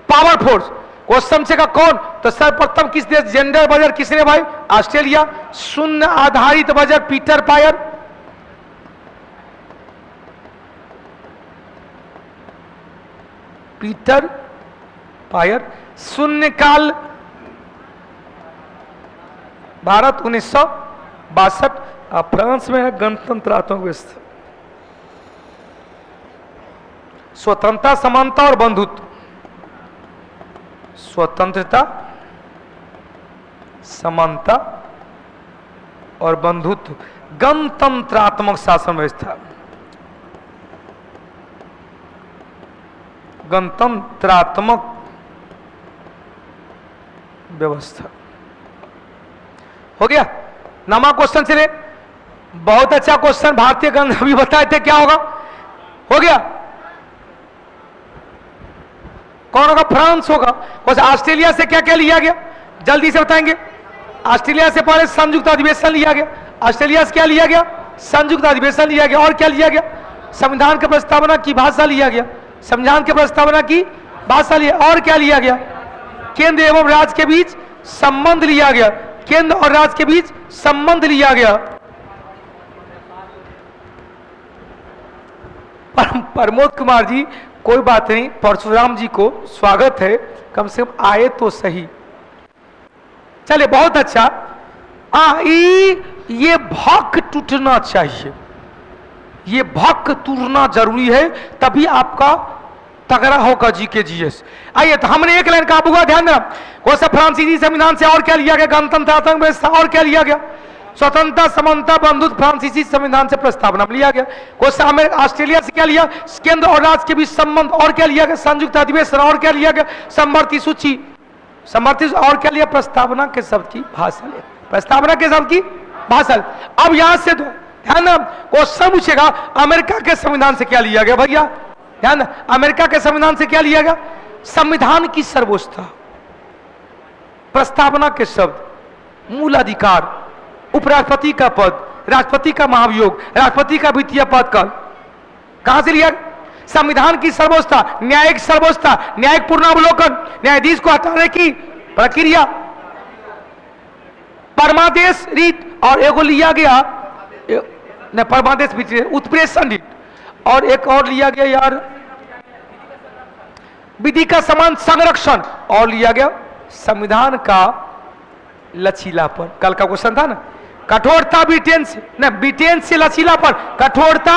power force. Question से का कौन? तो सर्वप्रथम किस देश जेंडर बजट किसने भाई? ऑस्ट्रेलिया। शून्य आधारित budget Peter Pyhrr. Peter Pyhrr. शून्यकाल भारत 1962। फ्रांस में है गणतंत्र आत्मव्यवस्था। स्वतंत्रता, समानता और बंधुत्व। स्वतंत्रता, समानता और बंधुत्व, गणतंत्रात्मक शासन व्यवस्था। गणतंत्रात्मक व्यवस्था हो गया। नमा क्वेश्चन चले। बहुत अच्छा क्वेश्चन। भारतीय गण अभी बताए थे क्या होगा, हो गया। कौन होगा? फ्रांस होगा। कौन ऑस्ट्रेलिया से क्या क्या लिया गया, जल्दी से बताएंगे। ऑस्ट्रेलिया से पहले संयुक्त अधिवेशन लिया गया। ऑस्ट्रेलिया से क्या लिया गया? संयुक्त अधिवेशन लिया गया। और क्या लिया गया? संविधान की प्रस्तावना की भाषा लिया गया। संविधान की प्रस्तावना की भाषा लिया। और क्या लिया गया? केंद्र एवं राज्य के बीच संबंध लिया गया। केंद्र और राज्य के बीच संबंध लिया गया। प्रमोद कुमार जी, कोई बात नहीं, परशुराम जी को स्वागत है, कम से कम आए तो सही। चले, बहुत अच्छा। ये भक टूटना चाहिए, ये भक टूटना जरूरी है, तभी आपका तगड़ा होगा जी के जीएस। आइए, तो हमने एक लाइन का आपका ध्यान देना। कौन सा? फ्रांसीसी संविधान से और क्या लिया गया? गणतंत्र, आतंक व्यवस्था। और क्या लिया गया? स्वतंत्रता, समानता, बंधुत्व। फ्रांसीसी संविधान से प्रस्तावना में लिया गया। कौन सा? ऑस्ट्रेलिया से क्या लिया? केंद्र और राज्य के बीच संबंध। और क्या लिया गया? संयुक्त अधिवेशन। और क्या लिया गया? समवर्ती सूची, समवर्ती। और क्या लिया? प्रस्तावना के शब्द की भाषा लिया। प्रस्तावना के शब्द की भाषा। अब यहां से ध्यान, क्वेश्चन पूछेगा अमेरिका के संविधान से क्या लिया गया? भैया ध्यान, अमेरिका के संविधान से क्या लिया गया? संविधान की सर्वोच्चता, प्रस्तावना के शब्द, मूल अधिकार, उपराष्ट्रपति का पद, राष्ट्रपति का महाभियोग, राष्ट्रपति का वित्तीय पद का। कहां से लिया? संविधान की सर्वोच्चता, न्यायिक सर्वोच्चता, न्यायिक पूर्णावलोकन, न्यायाधीश को हटाने की प्रक्रिया, परमादेश रीत। और एगो लिया गया न, परमादेश उत्प्रेषण रीत। और एक और लिया गया यार, विधि का समान संरक्षण। और लिया गया संविधान का लचीलापन। कल का क्वेश्चन था ना, कठोरता ब्रिटेन से, न ब्रिटेन से लचीलापन, कठोरता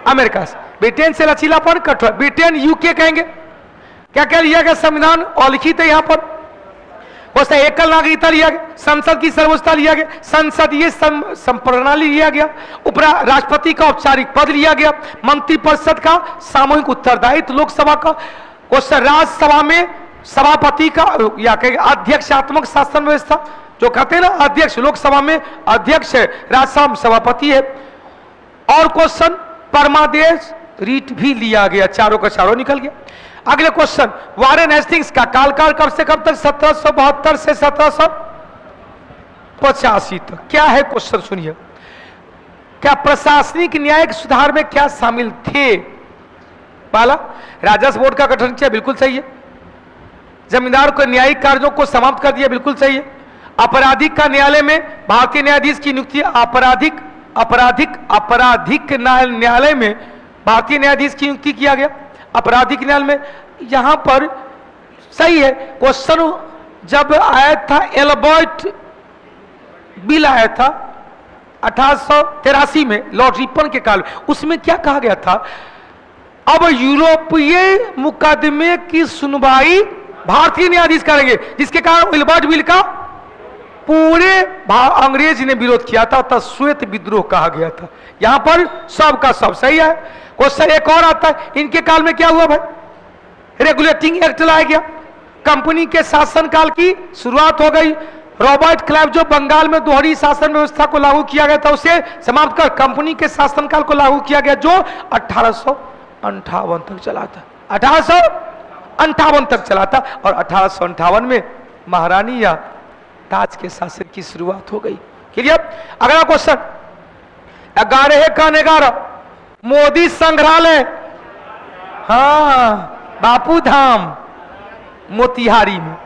अमेरिका से। ब्रिटेन से लचीलापन, कठोर। ब्रिटेन यूके कहेंगे। क्या क्या लिया गया? संविधान और लिखित है यहां पर। एकल नागरिकता लिया गया, संसद की सर्वोच्चता लिया गया, संसदीय संप्रणाली लिया गया, राष्ट्रपति का औपचारिक पद लिया गया, मंत्रिपरिषद का सामूहिक उत्तरदायित्व, लोकसभा का। क्वेश्चन, राज्यसभा में सभापति का या अध्यक्षात्मक शासन व्यवस्था, जो कहते हैं ना अध्यक्ष, लोकसभा में अध्यक्ष है, राज्यसभा में सभापति है। और क्वेश्चन, परमादेश रीट भी लिया गया। चारों का चारों निकल गया। अगले क्वेश्चन, वारेन हेस्टिंग्स का कालकाल कब से कब तक? 1772 से 1785 तक। क्या है क्वेश्चन? सुनिए। क्या प्रशासनिक न्यायिक सुधार में क्या शामिल थे? पहला, राजस्व बोर्ड का गठन किया, बिल्कुल सही है। जमींदार को न्यायिक कार्यों को समाप्त कर दिया, बिल्कुल सही है। आपराधिक का न्यायालय में भारतीय न्यायाधीश की नियुक्ति, आपराधिक न्यायालय में भारतीय न्यायाधीश की नियुक्ति किया गया। आपराधिक न्यायालय में यहां पर सही है। क्वेश्चन जब आया था, एल्बर्ट बिल आया था 1883 में, लॉर्ड रिपन के काल में, उसमें क्या कहा गया था? अब यूरोपीय मुकदमे की सुनवाई भारतीय न्यायाधीश करेंगे, जिसके कारण एल्बर्ट बिल का पूरे अंग्रेज ने विरोध किया था, तब श्वेत विद्रोह कहा गया था। यहां पर सब का सब सही है। क्वेश्चन एक और आता है, इनके काल में क्या हुआ भाई? रेगुलेटिंग एक्ट लाया गया, कंपनी के शासनकाल की शुरुआत हो गई। रॉबर्ट क्लाइव जो बंगाल में दोहरी शासन व्यवस्था को लागू किया गया था, उसे समाप्त कर कंपनी के शासनकाल को लागू किया गया, जो 1858 तक चला था। 1858 तक चला था। और 1858 में महारानी या ताज के शासन की शुरुआत हो गई। क्लियर? अगला क्वेश्चन, 11 मोदी संग्रहालय, हाँ, बापू धाम मोतिहारी में।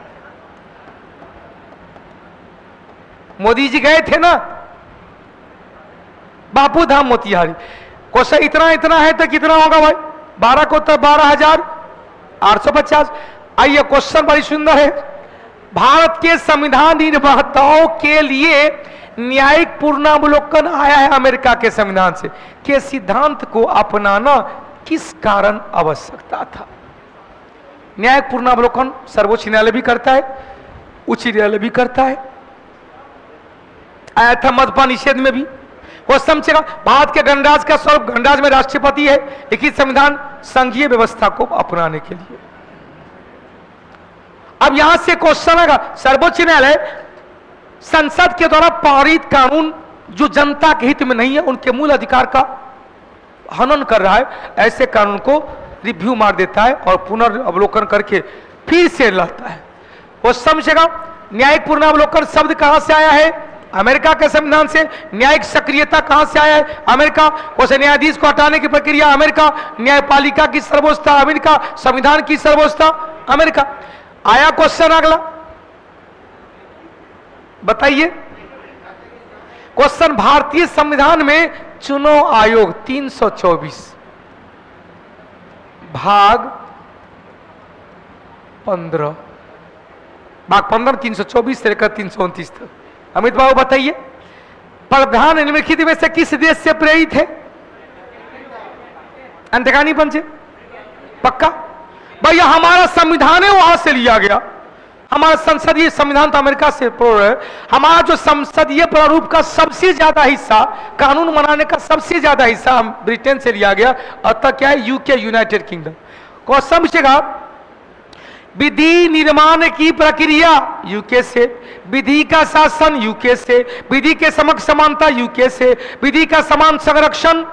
मोदी जी गए थे ना बापू धाम मोतिहारी। क्वेश्चन इतना है तो कितना होगा भाई? 12 को तो 12,850। आइए, क्वेश्चन बड़ी सुंदर है। भारत के संविधान निर्माताओं के लिए न्यायिक पूर्णावलोकन आया है अमेरिका के संविधान से, के सिद्धांत को अपनाना किस कारण आवश्यकता था? न्यायिक पूर्णावलोकन सर्वोच्च न्यायालय भी करता है, उच्च न्यायालय भी करता है। आया था मद्यपान निषेध में भी। वो समझेगा, भारत के गणराज्य का स्वरूप, गणराज्य में राष्ट्रपति है, लिखित संविधान संघीय व्यवस्था को अपनाने के लिए। अब यहां से क्वेश्चन आएगा, सर्वोच्च न्यायालय संसद के द्वारा पारित कानून जो जनता के हित में नहीं है, उनके मूल अधिकार का हनन कर रहा है, ऐसे कानून को रिव्यू मार देता है और पुनर्वलोकन करके फिर से लाता है। वो समझेगा न्यायिक पुनरावलोकन शब्द कहां से आया है? अमेरिका के संविधान से। न्यायिक सक्रियता कहां से आया है? अमेरिका। उस न्यायाधीश को हटाने की प्रक्रिया अमेरिका। न्यायपालिका की सर्वोच्चता अमेरिका। संविधान की सर्वोच्चता अमेरिका। आया क्वेश्चन अगला, बताइए क्वेश्चन, भारतीय संविधान में चुनाव आयोग 324 भाग 15 324 से लेकर 329 तक। अमित बाबू बताइए, प्रधान निम्नलिखित में से किस देश से प्रेरित है? अंतर्गामी पंच पक्का? भैया हमारा संविधान है वहां से लिया गया। हमारा संसदीय संविधान तो अमेरिका से प्रोर है। हमारा जो संसदीय प्रारूप का सबसे ज्यादा हिस्सा, कानून बनाने का सबसे ज्यादा हिस्सा हम ब्रिटेन से लिया गया। अतः क्या है? UK, United kingdom. क्वेश्चन पूछेगा, विधि निर्माण की प्रक्रिया यूके से, विधि का शासन यूके से, विधि के समक्ष समानता यूके से, विधि का समान संरक्षण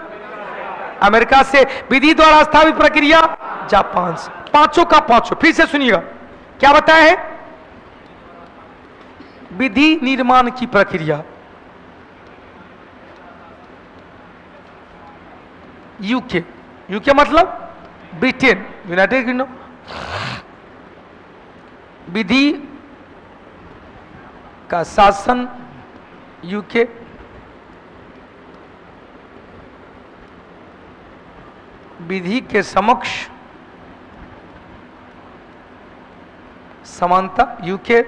अमेरिका से, विधि द्वारा स्थापित प्रक्रिया जापान से। पांचों का पांचों फिर से सुनिएगा, क्या बताया है? विधि निर्माण की प्रक्रिया यूके, यूके मतलब ब्रिटेन, यूनाइटेड किंगडम। विधि का शासन यूके, विधि के समक्ष समानता यूके,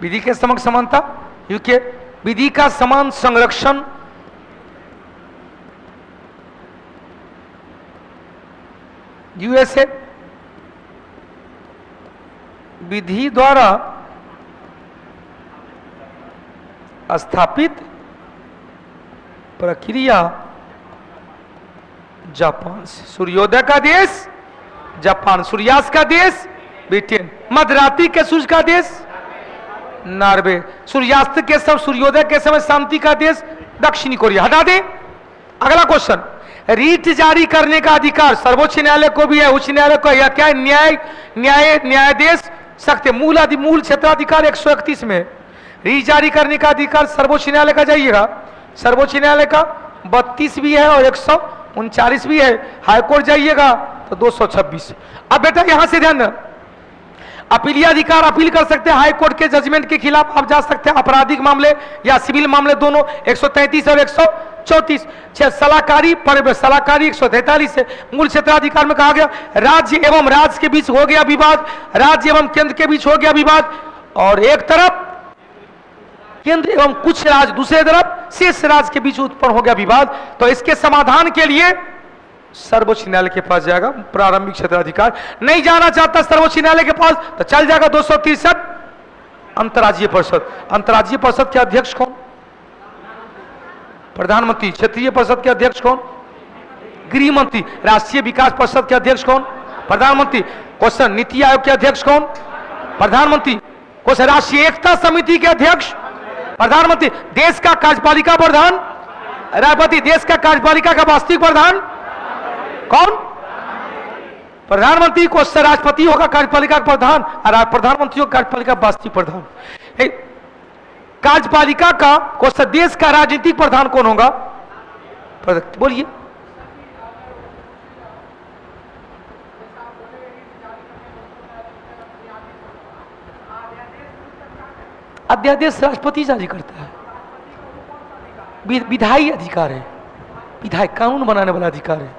विधि के समक्ष समानता यूके, विधि का समान संरक्षण यूएसए, विधि द्वारा स्थापित प्रक्रिया जापान से। सूर्योदय का देश जापान, सूर्यास्त का देश ब्रिटेन, मध्यरात्रि के सूर्य का देश नॉर्वे, सूर्यास्त के समय, सूर्योदय के समय शांति का देश दक्षिणी कोरिया। हटा दें। अगला क्वेश्चन, रीट जारी करने का अधिकार सर्वोच्च न्यायालय को भी है, उच्च न्यायालय को है, या क्या है? न्यायाधीश सकते। मूल क्षेत्राधिकार 131 में रीट जारी करने का अधिकार सर्वोच्च न्यायालय का, जाइएगा सर्वोच्च न्यायालय का 32 भी है और 139 भी है। हाईकोर्ट जाइएगा तो 226। अब बेटा यहां से ध्यान, अपीलीय अधिकार, अपील कर सकते हैं हाईकोर्ट के जजमेंट के खिलाफ। आप जा सकते हैं आपराधिक मामले या सिविल मामले दोनों, 133 और 134। सलाहकारी पर सलाहकारी 143 से। मूल क्षेत्राधिकार में कहा गया राज्य एवं राज्य के बीच हो गया विवाद, राज्य एवं केंद्र के बीच हो गया विवाद, और एक तरफ केंद्र एवं कुछ राज्य, दूसरे तरफ शेष राज्य के बीच उत्पन्न हो गया विवाद, तो इसके समाधान के लिए सर्वोच्च न्यायालय के पास जाएगा। प्रारंभिक क्षेत्राधिकार नहीं जाना चाहता सर्वोच्च न्यायालय के पास तो चल जाएगा 263 अंतर्राज्यीय परिषद। अंतर्राज्यीय परिषद के अध्यक्ष कौन? प्रधानमंत्री। क्षेत्रीय परिषद के अध्यक्ष कौन? गृह मंत्री। राष्ट्रीय विकास परिषद के अध्यक्ष कौन? प्रधानमंत्री। क्वेश्चन, नीति आयोग के अध्यक्ष कौन? प्रधानमंत्री। क्वेश्चन, राष्ट्रीय एकता समिति के अध्यक्ष? प्रधानमंत्री। देश का कार्यपालिका प्रधान? राष्ट्रपति। देश का कार्यपालिका का वास्तविक प्रधान कौन? प्रधानमंत्री। को राष्ट्रपति होगा कार्यपालिका प्रधान और प्रधानमंत्री होगा कार्यपालिका वास्तविक प्रधान। कार्यपालिका का को देश का राजनीतिक प्रधान कौन होगा? बोलिए। अध्यादेश राष्ट्रपति जारी करता है। विधायी अधिकार है, विधायक कानून बनाने वाला अधिकार है।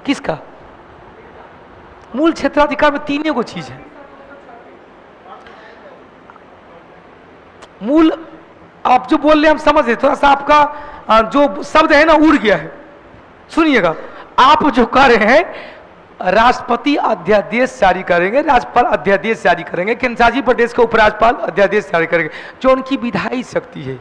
किसका? मूल क्षेत्राधिकार में तीन को चीज है। मूल, आप जो बोल रहे हैं हम समझ रहे, थोड़ा सा आपका जो शब्द है ना उड़ गया है। सुनिएगा, आप जो कह रहे हैं राष्ट्रपति अध्यादेश जारी करेंगे, राज्यपाल अध्यादेश जारी करेंगे, केंद्रीय प्रदेश के उपराज्यपाल अध्यादेश जारी करेंगे, जो उनकी विधायी शक्ति है,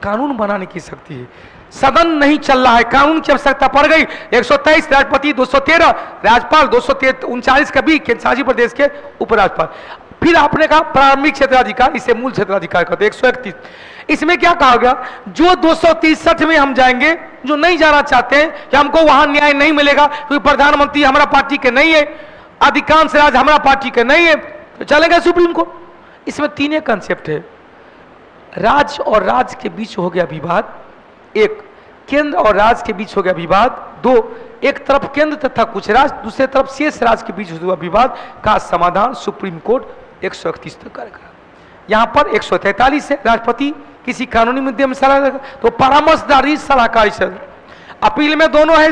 कानून बनाने की शक्ति है। सदन नहीं चल रहा है, कानून की आवश्यकता पड़ गई। 123 राष्ट्रपति, 213 राज्यपाल, 239 का भी केंद्रीय प्रदेश के उपराज्यपाल। फिर आपने कहा प्रारंभिक क्षेत्राधिकार, इसे मूल क्षेत्राधिकार कहते हैं। इसमें क्या कहा गया, जो 263 में हम जाएंगे, जो नहीं जाना चाहते हैं कि हमको वहां न्याय नहीं मिलेगा क्योंकि प्रधानमंत्री हमारा पार्टी के नहीं है, अधिकांश राज हमारा पार्टी के नहीं है, तो चलेगा सुप्रीम कोर्ट। इसमें तीन कंसेप्ट है। राज्य और राज्य के बीच हो गया विवाद, एक केंद्र और राज्य के बीच हो गया विवाद, दो एक तरफ केंद्र तथा कुछ राज्य, दूसरे तरफ शेष राज्य के बीच हुआ विवाद का समाधान सुप्रीम कोर्ट 131 तक करेगा। यहां पर 143 है, राष्ट्रपति किसी कानूनी मुद्दे में सलाह तो परामर्शदारी सलाहकारी सदन, अपील में दोनों है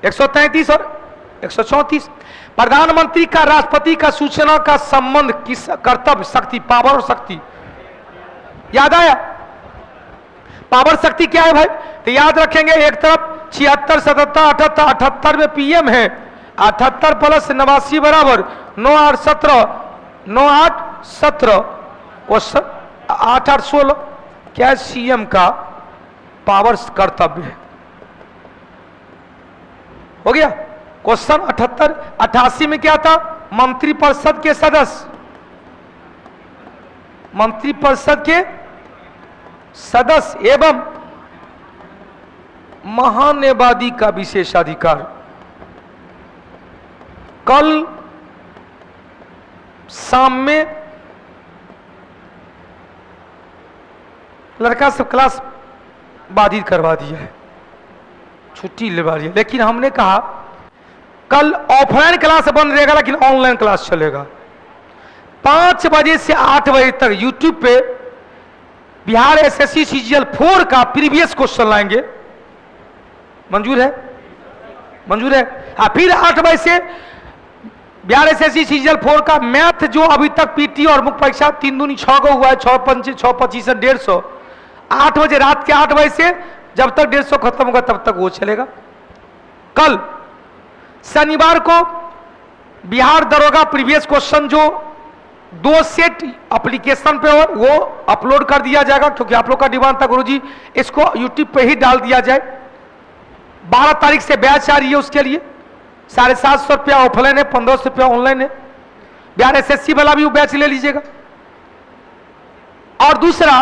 133 और 134। प्रधानमंत्री का राष्ट्रपति का सूचना का संबंध किस कर्तव्य शक्ति, पावर और शक्ति याद आया। पावर शक्ति क्या है भाई, तो याद रखेंगे एक तरफ 76, 77, 78, 78 में पीएम है, 78 प्लस 89 बराबर 9, 8, 17, 9, 8, 17 क्वेश्चन 8, 8, 16 क्या सीएम का पावर कर्तव्य है, हो गया क्वेश्चन 78। 88 में क्या था, मंत्रिपरिषद के सदस्य, मंत्रिपरिषद के सदस्य एवं महान्यायवादी का विशेषाधिकार। कल शाम में लड़का सब क्लास बाधित करवा दिया है, छुट्टी लेवा दिया, लेकिन हमने कहा कल ऑफलाइन क्लास बंद रहेगा लेकिन ऑनलाइन क्लास चलेगा। 5 बजे से 8 बजे तक यूट्यूब पे बिहार एसएससी सीजीएल 4 का प्रीवियस क्वेश्चन लाएंगे, मंजूर है, मंजूर है। हाँ, फिर 8 बजे से बिहार एसएससी सीजीएल 4 का मैथ जो अभी तक पीटी और मुख्य परीक्षा 3 दूनी 6 को हुआ है, 6 पंचे 6 25 150, 8 बजे रात के 8 बजे से जब तक 150 खत्म होगा तब तक वो चलेगा। कल शनिवार को बिहार दरोगा प्रीवियस क्वेश्चन जो 2 सेट एप्लीकेशन पे हो वो अपलोड कर दिया जाएगा, क्योंकि आप लोग का डिमांड था गुरुजी इसको यूट्यूब पे ही डाल दिया जाए। 12 तारीख से बैच आ रही है, उसके लिए 750 रुपया ऑफलाइन है, 1500 रुपया ऑनलाइन है। बिहार एसएससी वाला भी वो बैच ले लीजिएगा। और दूसरा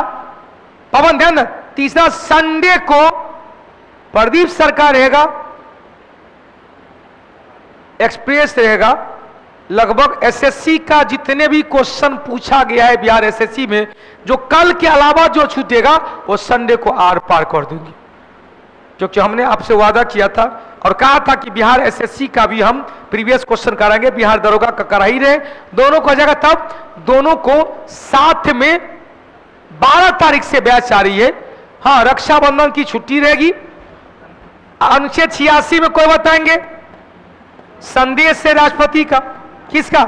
पवन ध्यान, तीसरा संडे को प्रदीप सर का रहेगा, एक्सप्रेस रहेगा। लगभग एसएससी का जितने भी क्वेश्चन पूछा गया है बिहार एसएससी में, जो कल के अलावा जो छूटेगा वो संडे को आर पार कर देंगे, क्योंकि हमने आपसे वादा किया था और कहा था कि बिहार एसएससी का भी हम प्रीवियस क्वेश्चन कराएंगे, बिहार दरोगा का करा ही रहे, दोनों को जगह। तब दोनों को साथ में 12 तारीख से बैच आ रही है। हाँ, रक्षाबंधन की छुट्टी रहेगी। अनुच्छेद 86 में कोई बताएंगे, संदेश से राष्ट्रपति का, किसका,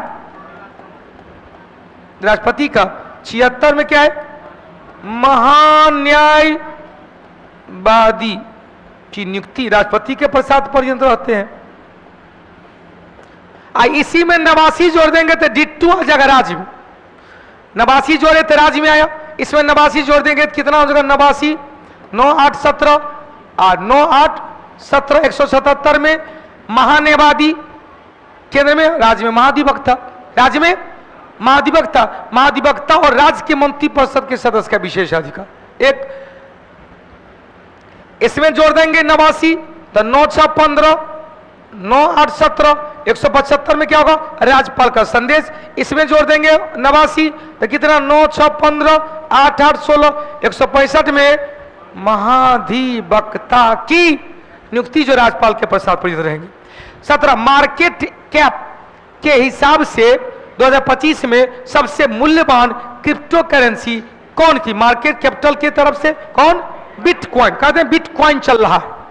राष्ट्रपति का। 76 में क्या है, महान्यायवादी की नियुक्ति राष्ट्रपति के प्रसाद पर्यंत रहते हैं। इसी में 89 जोड़ देंगे तो डिट्टू आ जाएगा राज्य में। 89 जोड़े तो राज्य में आया, इसमें 89 जोड़ देंगे तो कितना हो जाएगा, 89 9 8 17 और 9 8 17 177 में महान्यायवादी, केंद्र में, राज्य में महाधिवक्ता, राज्य में महाधिवक्ता, महाधिवक्ता और राज्य के मंत्रिपरिषद के सदस्य का विशेषाधिकार। एक इसमें जोड़ देंगे 89 तो 9 6 15 9 8 17 175 में क्या होगा, राज्यपाल का संदेश। इसमें जोड़ देंगे 89 तो कितना, 9 6 15 8 8 16 165 में महाधिवक्ता की नियुक्ति जो राज्यपाल के प्रसाद परिचित रहेंगे। 17 मार्केट कैप के हिसाब से 2025 में सबसे मूल्यवान क्रिप्टो करेंसी कौन थी, मार्केट कैपिटल की तरफ से कौन, बिटकॉइन। कहते हैं बिटकॉइन चल रहा है।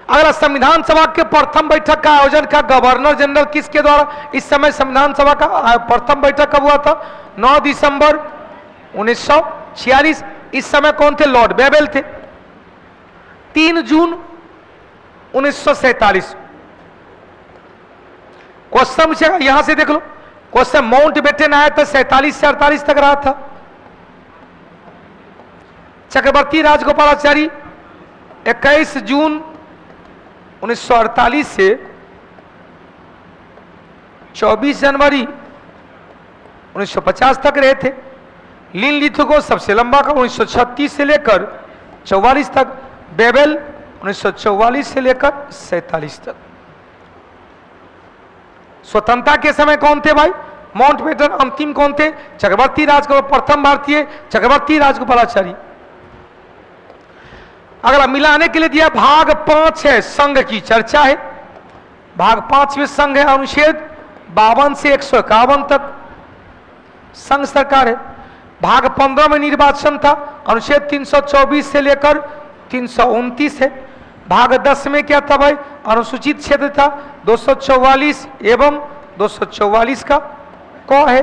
अगला संविधान सभा के प्रथम बैठक का आयोजन का गवर्नर जनरल किसके द्वारा, इस समय संविधान सभा का प्रथम बैठक कब हुआ था, 9 दिसंबर 1946। इस समय कौन थे, लॉर्ड बेबल थे। 3 जून 1947 क्वेश्चन यहां से देख लो, क्वेश्चन माउंट बेटन आया था 47 से 48 तक रहा था। चक्रवर्ती राजगोपालाचारी 21 जून 1948 से 24 जनवरी 1950 तक रहे थे। लिन लिथुगो सबसे लंबा का 1936 से लेकर 44 तक, बेबेल 1944 से लेकर 47 तक। स्वतंत्रता के समय कौन थे भाई? माउंटबेटन अंतिम कौन थे? चक्रवर्ती राजगोपाल, प्रथम भारतीय चक्रवर्ती राजगोपालाचारी। अगला मिलाने के लिए दिया भाग 5 है, संघ की चर्चा है। भाग 5 में संघ है, अनुच्छेद 52 से 151 तक संघ सरकार है। भाग 15 में निर्वाचन था, अनुच्छेद 324 से लेकर 329 है। भाग 10 में क्या था भाई? अनुसूचित क्षेत्र था, 244 एवं 244 का क है।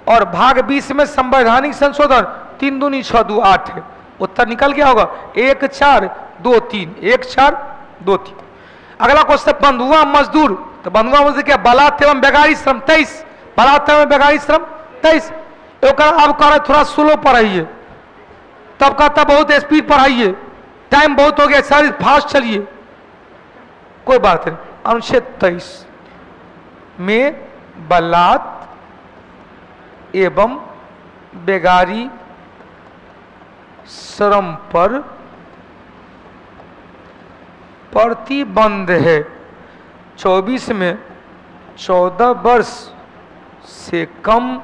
और भाग 20 में संवैधानिक संशोधन 3 दूनी 6 2 8 है। उत्तर निकल गया होगा 1 4 2 3, 1 4 2 3। अगला क्वेश्चन बंधुआ मजदूर, तो बंधुआ मजदूर क्या? बलात् एवं बेगारी श्रम 23, बलात् एवं बेगारी श्रम 23। अब कह रहे थोड़ा स्लो पढ़ाइए, तब कहता बहुत स्पीड पढ़ाइए, टाइम बहुत हो गया सर, फास्ट चलिए। कोई बात नहीं। अनुच्छेद 23 में बलात् एवं बेगारी श्रम पर प्रतिबंध है। 24 में 14 वर्ष से कम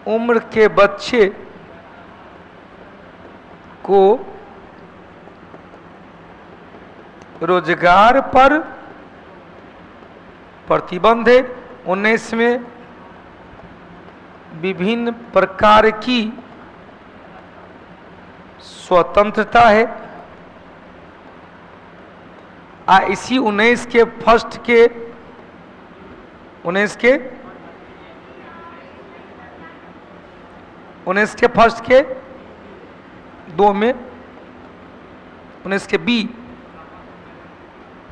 उम्र के बच्चे को रोजगार पर प्रतिबंध है। 19 में विभिन्न प्रकार की स्वतंत्रता है। इसी 19 के फर्स्ट के 19 के फर्स्ट के 2 में 19 के बी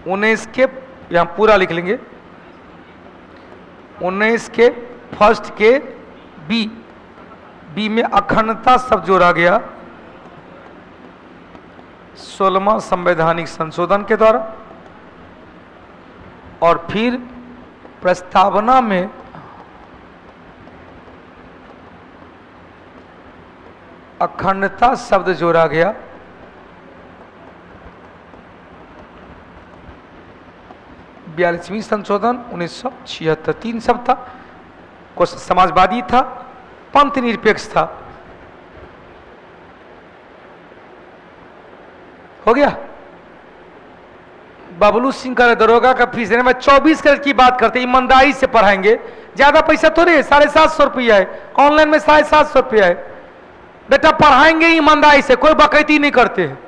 19 के यहां पूरा लिख लेंगे। 19 के फर्स्ट के बी में अखंडता शब्द जोड़ा गया 16वां संवैधानिक संशोधन के द्वारा। और फिर प्रस्तावना में अखंडता शब्द जोड़ा गया 42वीं संशोधन 1976। 3 शब्द था। कुछ समाजवादी था, पंथ निरपेक्ष था। हो गया। बबलू सिंह का दरोगा का फीस देने में 24 करोड़ की बात करते, ईमानदारी से पढ़ाएंगे। ज्यादा पैसा थोड़े है, 750 रुपया है, ऑनलाइन में 750 रुपया है। बेटा पढ़ाएंगे ईमानदारी से, कोई बकैती नहीं करते हैं,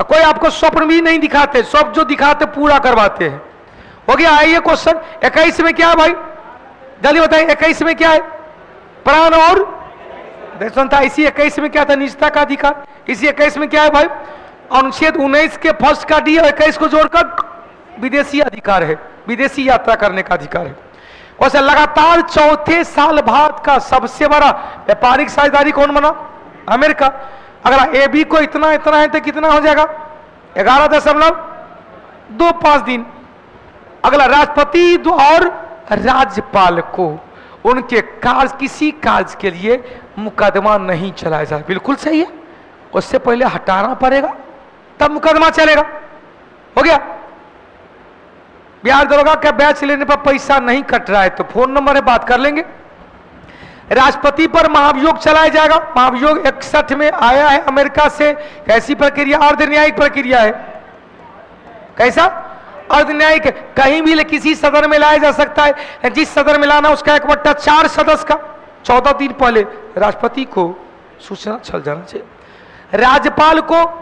कोई आपको स्वप्न भी नहीं दिखाते, सब जो दिखाते पूरा करवाते हैं। हो गया। आइए क्वेश्चन 21 में क्या है भाई? जल्दी बताइए 21 में क्या है? प्राण और देशवंता। इसी 21 में क्या था? निजता का अधिकार। इसी 21 में क्या है भाई? अनुच्छेद 19 के फर्स्ट का डी और 21 को जोड़कर विदेशी अधिकार है, विदेशी यात्रा करने का अधिकार है। वैसे लगातार चौथे साल भारत का सबसे बड़ा व्यापारिक साझेदारी कौन बना? अमेरिका। अगर ए बी को इतना इतना है तो कितना हो जाएगा? 11.25 दिन। अगला राष्ट्रपति और राज्यपाल को उनके कार्य किसी कार्य के लिए मुकदमा नहीं चलाया जाए। बिल्कुल सही है, उससे पहले हटाना पड़ेगा तब मुकदमा चलेगा। हो गया। बिहार दरोगा का बैच लेने पर पैसा नहीं कट रहा है तो फोन नंबर है, बात कर लेंगे। राष्ट्रपति पर महाभियोग चलाया जाएगा। महाभियोग 61 में आया है अमेरिका से। कैसी प्रक्रिया? अर्धन्यायिक प्रक्रिया है। कैसा? अर्धन्यायिक। कहीं भी किसी सदन में लाया जा सकता है, जिस सदन में लाना उसका 1/4 सदस्य का 14 दिन पहले राष्ट्रपति को सूचना चल जाना चाहिए। राज्यपाल को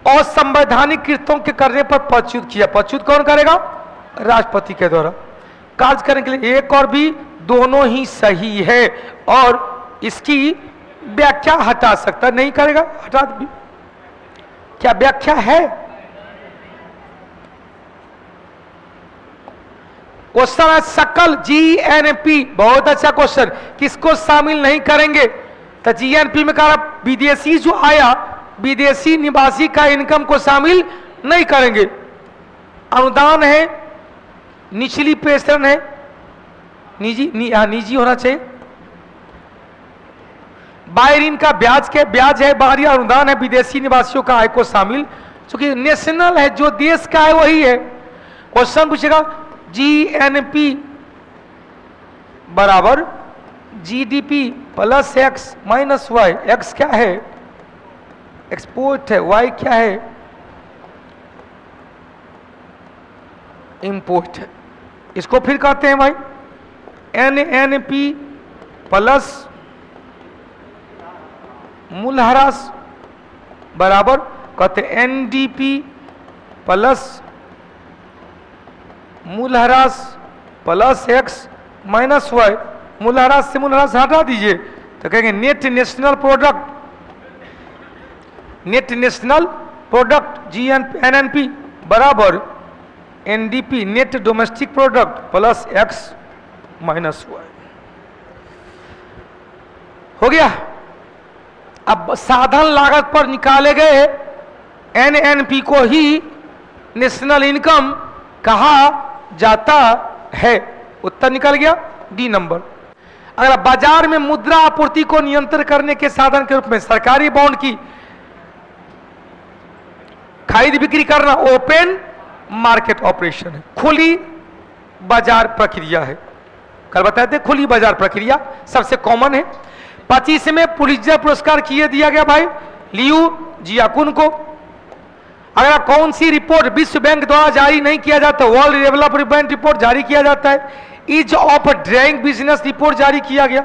असंवैधानिक कृत्यों के करने पर पदच्युत किया। पदच्युत कौन करेगा? राष्ट्रपति के द्वारा। कार्य करने के लिए एक और भी दोनों ही सही है और इसकी व्याख्या हटा सकता नहीं करेगा, हटा भी। क्या व्याख्या है? क्वेश्चन है सकल जीएनपी। बहुत अच्छा क्वेश्चन। किसको शामिल नहीं करेंगे? तो जीएनपी में कहा विदेशी जो आया, विदेशी निवासी का इनकम को शामिल नहीं करेंगे। अनुदान है, निचली पेंशन है, निजी निजी होना चाहिए। बाय ऋण का ब्याज है, बाहरी अनुदान है, विदेशी निवासियों का आय को शामिल, चूंकि नेशनल है, जो देश का है वही है। क्वेश्चन पूछेगा जीएनपी बराबर GDP plus x minus y. X क्या है? एक्सपोर्ट है। वाई क्या है? इंपोर्ट है। इसको फिर कहते हैं भाई एनएनपी प्लस मूल्यह्रास बराबर कहते हैं एनडीपी प्लस मूल्यह्रास प्लस एक्स माइनस वाई। मूल्यह्रास से मूल्यह्रास हटा दीजिए तो कहेंगे net national product, net national product GNNP बराबर NDP net domestic product plus x minus Y. हो गया। अब साधन लागत पर निकाले गए एनएनपी को ही नेशनल इनकम कहा जाता है। उत्तर निकल गया डी नंबर। अगर बाजार में मुद्रा आपूर्ति को नियंत्रण करने के साधन के रूप में सरकारी बॉन्ड की खरीद बिक्री करना ओपन मार्केट ऑपरेशन है, खुली बाजार प्रक्रिया है। कल बताए थे खुली बाजार प्रक्रिया सबसे कॉमन है। 25 में पुलित्जर पुरस्कार किए दिया गया भाई लियू जियाकुन को। अगर कौन सी रिपोर्ट विश्व बैंक द्वारा जारी नहीं किया जाता, वर्ल्ड डेवलपमेंट रिपोर्ट जारी किया जाता है, ease of doing business report जारी किया गया,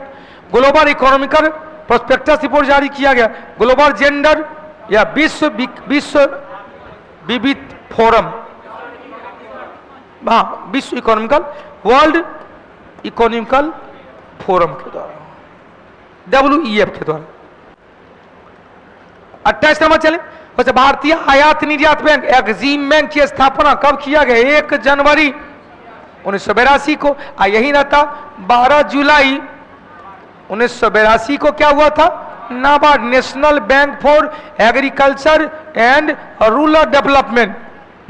ग्लोबल इकोनॉमिकल प्रोस्पेक्टस रिपोर्ट जारी किया गया, ग्लोबल जेंडर या विश्व विविध फोरम, हाँ विश्व इकोनॉमिकल वर्ल्ड इकोनॉमिकल फोरम के द्वारा, WEF के द्वारा। 28 नंबर चले। अच्छा, भारतीय आयात निर्यात बैंक एक्जिम बैंक की स्थापना कब किया गया? 1 जनवरी 1982 को। यही रहता 12 जुलाई 1982 को क्या हुआ था? NABARD national bank for agriculture and rural development,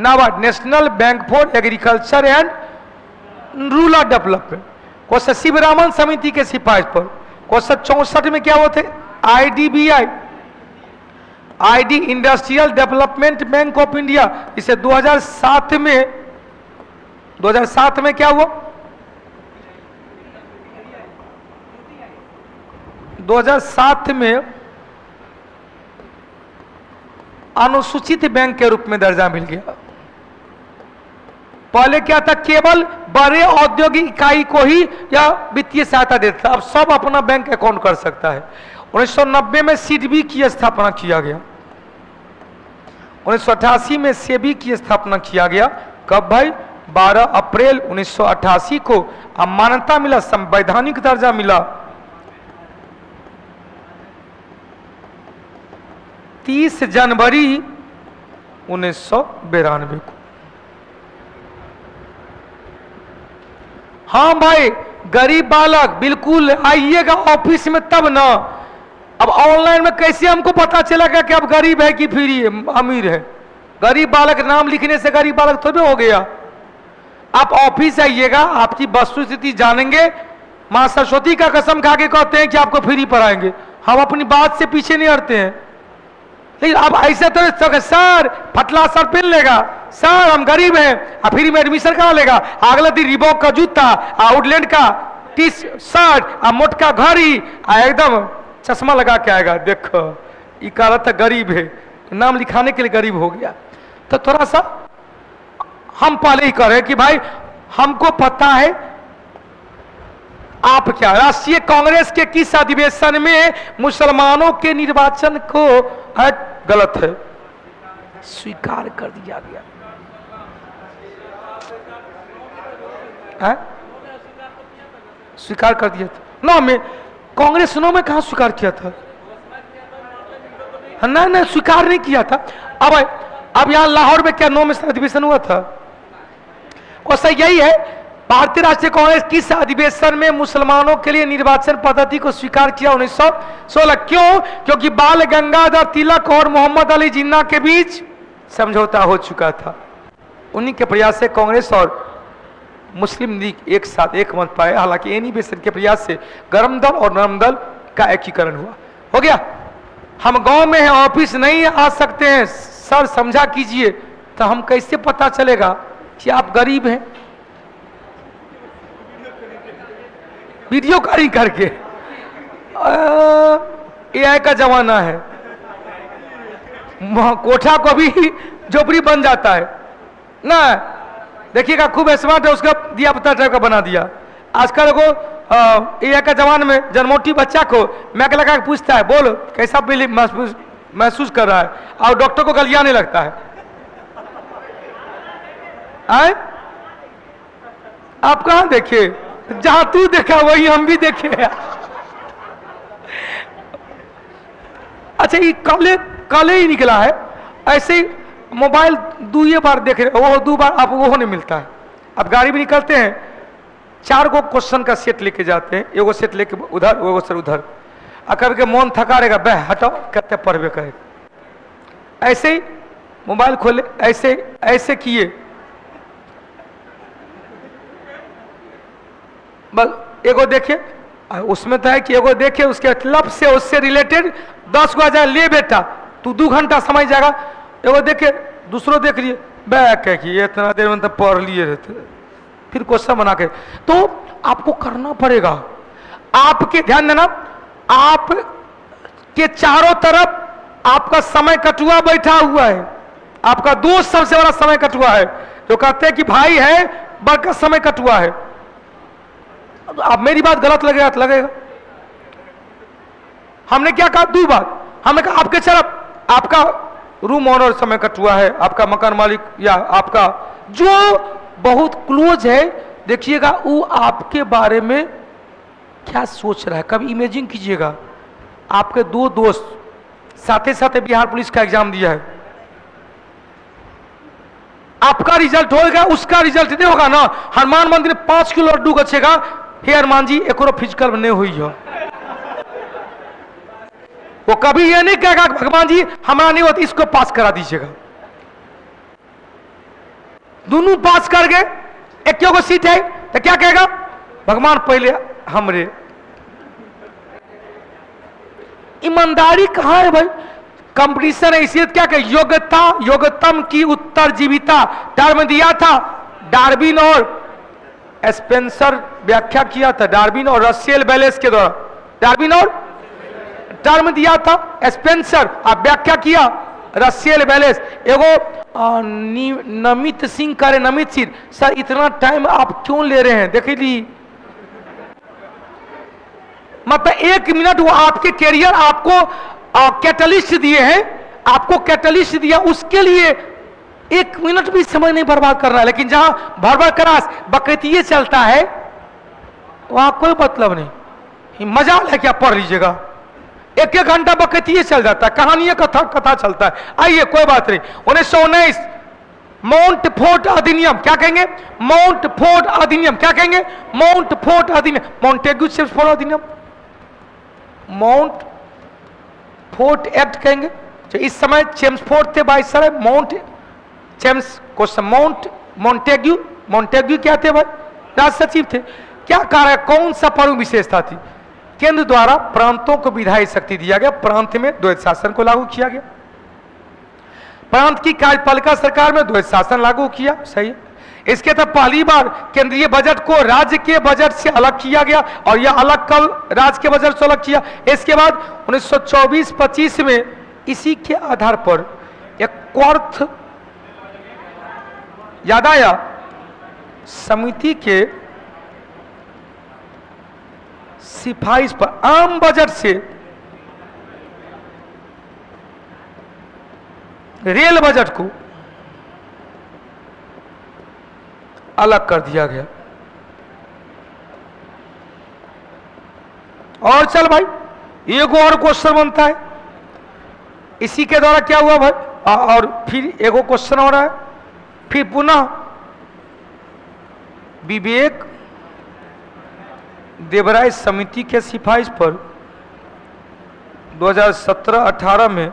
NABARD national bank for agriculture and rural development. Question Sivaraman समिति के सिफारिश पर। क्वेश्चन 64 में क्या हुआ थे? IDBI, ID industrial development bank of India, इसे 2007 में क्या हुआ? 2007 में अनुसूचित बैंक के रूप में दर्जा मिल गया। पहले क्या था? केवल बड़े औद्योगिक इकाई को ही या वित्तीय सहायता देता था, अब सब अपना बैंक अकाउंट कर सकता है। 1990 में सिडबी की स्थापना किया गया। 1988 में सेबी की स्थापना किया गया। कब भाई? 12 अप्रैल 1988 को। अब मान्यता मिला, संवैधानिक दर्जा मिला 30 जनवरी 1992 को। हाँ भाई, गरीब बालक बिल्कुल आइएगा ऑफिस में तब ना। अब ऑनलाइन में कैसे हमको पता चलेगा कि अब गरीब है कि फिर अमीर है? गरीब बालक नाम लिखने से गरीब बालक थोड़े हो गया। आप ऑफिस आइएगा, आपकी वस्तुस्थिति जानेंगे। मां सरस्वती का कसम खा के कहते हैं कि आपको फ्री पढ़ाएंगे। हम अपनी बात से पीछे नहीं हटते हैं। लेकिन अब ऐसे तो सर फटला सर पहन लेगा, सर हम गरीब हैं, फ्री में एडमिशन करा लेगा। अगले दिन रिबॉक का जूता, आउटलैंड का टी शर्ट, मोटका घड़ी, एकदम चश्मा लगा के आएगा। देखो ये कह था गरीब है, नाम लिखाने के लिए गरीब हो गया। तो थोड़ा सा हम पहले ही कह रहे हैं कि भाई हमको पता है आप क्या। राष्ट्रीय कांग्रेस के किस अधिवेशन में मुसलमानों के निर्वाचन को गलत है स्वीकार कर दिया गया? स्वीकार कर दिया था। 9 में कांग्रेस 9 में कहा स्वीकार किया था? नहीं स्वीकार नहीं किया था। अब यहां लाहौर में क्या 9 में अधिवेशन हुआ था? और सही यही है, भारतीय राष्ट्रीय कांग्रेस किस अधिवेशन में मुसलमानों के लिए निर्वाचन पद्धति को स्वीकार किया? 1916। क्यों? क्योंकि बाल गंगाधर तिलक और मोहम्मद अली जिन्ना के बीच समझौता हो चुका था। उन्हीं के प्रयास से कांग्रेस और मुस्लिम लीग एक साथ एक मंच पाए। हालांकि एनी बेसन के प्रयास से गर्म दल और नरम दल का एकीकरण हुआ। हो गया। हम गांव में हैं, ऑफिस नहीं आ सकते हैं, सर समझा कीजिए। तो हम कैसे पता चलेगा कि आप गरीब हैं? वीडियो कॉलिंग करके। एआई का जमाना है, कोठा को भी झोपड़ी बन जाता है ना। देखिएगा खूब स्मार्ट है, उसका दिया पता टाइप का बना दिया। आजकल को एआई का जमाने में जन्मोटी बच्चा को मैक लगा के पूछता है, बोल कैसा फील महसूस कर रहा है, और डॉक्टर को गलियाने लगता है। आए? आप कहां देखे? जहां तू देखा वही हम भी देखे। अच्छा, ये काले ही निकला है। ऐसे ही मोबाइल दुए बार देख रहे, वो 2 बार आप वो नहीं मिलता है। अब गाड़ी भी निकलते हैं, 4 गो क्वेश्चन का सेट लेके जाते हैं, एगो सेट लेके उधर, एगो सर उधर। अकर के मन थका रहेगा, बह हटाओ, कहते पढ़वे करे। ऐसे ही मोबाइल खोले, ऐसे ऐसे किए, बस एगो देखे, उसमें तो है कि एगो देखे, उसके लफ से उससे रिलेटेड 10 गो आ जाए, ले बेटा तू 2 घंटा समझ जाएगा। एगो देखे, दूसरों देख लिए, बह कह कि इतना देर में तो पढ़ लिए रहते, फिर क्वेश्चन बना के। तो आपको करना पड़ेगा। आपके ध्यान देना, आप के चारों तरफ आपका समय कटुआ बैठा हुआ है। आपका दोस्त सबसे बड़ा समय कटुआ है, जो कहते हैं कि भाई है बड़का समय कटुआ है। अब मेरी बात गलत लगेगा तो लगेगा। हमने क्या कहा? 2 बात हमने कहा, आपके तरफ आपका रूम ओनर समय कटुआ है, आपका मकान मालिक या आपका जो बहुत क्लोज है, देखिएगा वो आपके बारे में क्या सोच रहा है। कभी इमेजिन कीजिएगा, आपके 2 दोस्त साथे साथे बिहार पुलिस का एग्जाम दिया है, आपका रिजल्ट होगा, उसका रिजल्ट नहीं होगा ना। हनुमान मंदिर 5 किलो लड्डू गछेगा, हे हनुमान जी एक फिजिकल नहीं हुई हो। वो कभी ये नहीं कहेगा भगवान जी हमारा नहीं होती, इसको पास करा दीजिएगा। दोनों पास कर गए, एक को सीट है तो क्या कहेगा? भगवान पहले हमरे। ईमानदारी कहां है भाई? कंपटीशन है, इसी क्या कहे? योग्यता योग्यतम की उत्तर जीविता टर्म दिया था डार्विन और स्पेंसर, व्याख्या किया था डार्विन और रसेल बैलेस के द्वारा। डार्विन और टर्म दिया था स्पेंसर, आप व्याख्या किया रसेल बैलेस। एगो नमित सिंह करे, नमित सिंह सर इतना टाइम आप क्यों ले रहे हैं? देखिए ली, मतलब 1 मिनट वो आपके कैरियर आपको कैटलिस्ट दिए हैं, आपको कैटलिस्ट दिया, उसके लिए 1 मिनट भी समय नहीं बर्बाद कर रहा है। लेकिन जहां भर करास बकैतिये चलता है वहां कोई मतलब नहीं। मजा लेके आप पढ़ लीजिएगा, 1-1 घंटा बकैतिये चल जाता है, कहानियां कथा चलता है। आइए कोई बात नहीं। 1919 माउंट फोर्ट अधिनियम, क्या कहेंगे? माउंट फोर्ट अधिनियम, क्या कहेंगे? माउंट फोर्ट अधिनियम, माउंटेग्यू चेम्सफोर्ड अधिनियम, माउंट फोर्ट एक्ट कहेंगे। तो इस समय चेम्सफोर्ड थे वाइसराय, माउंट चेम्स को माउंटेग्यू क्या थे भाई? राज सचिव थे। क्या कार्य, कौन सा परम विशेषता थी? केंद्र द्वारा प्रांतों को विधायी शक्ति दिया गया, प्रांत में द्वैत शासन को लागू किया गया। प्रांत की कार्यपालिका सरकार में द्वैत शासन लागू किया, सही है। इसके तहत पहली बार केंद्रीय बजट को राज्य के बजट से अलग किया गया, और यह अलग कब राज्य के बजट से अलग किया? इसके बाद 1924-25 में इसी के आधार पर एक क्वार्थ याद आया, समिति के सिफारिश पर आम बजट से रेल बजट को अलग कर दिया गया। और चल भाई, एक और क्वेश्चन बनता है इसी के द्वारा, क्या हुआ भाई? और फिर एगो क्वेश्चन हो रहा है, फिर पुनः विवेक देवराय समिति के सिफारिश पर 2017-18 में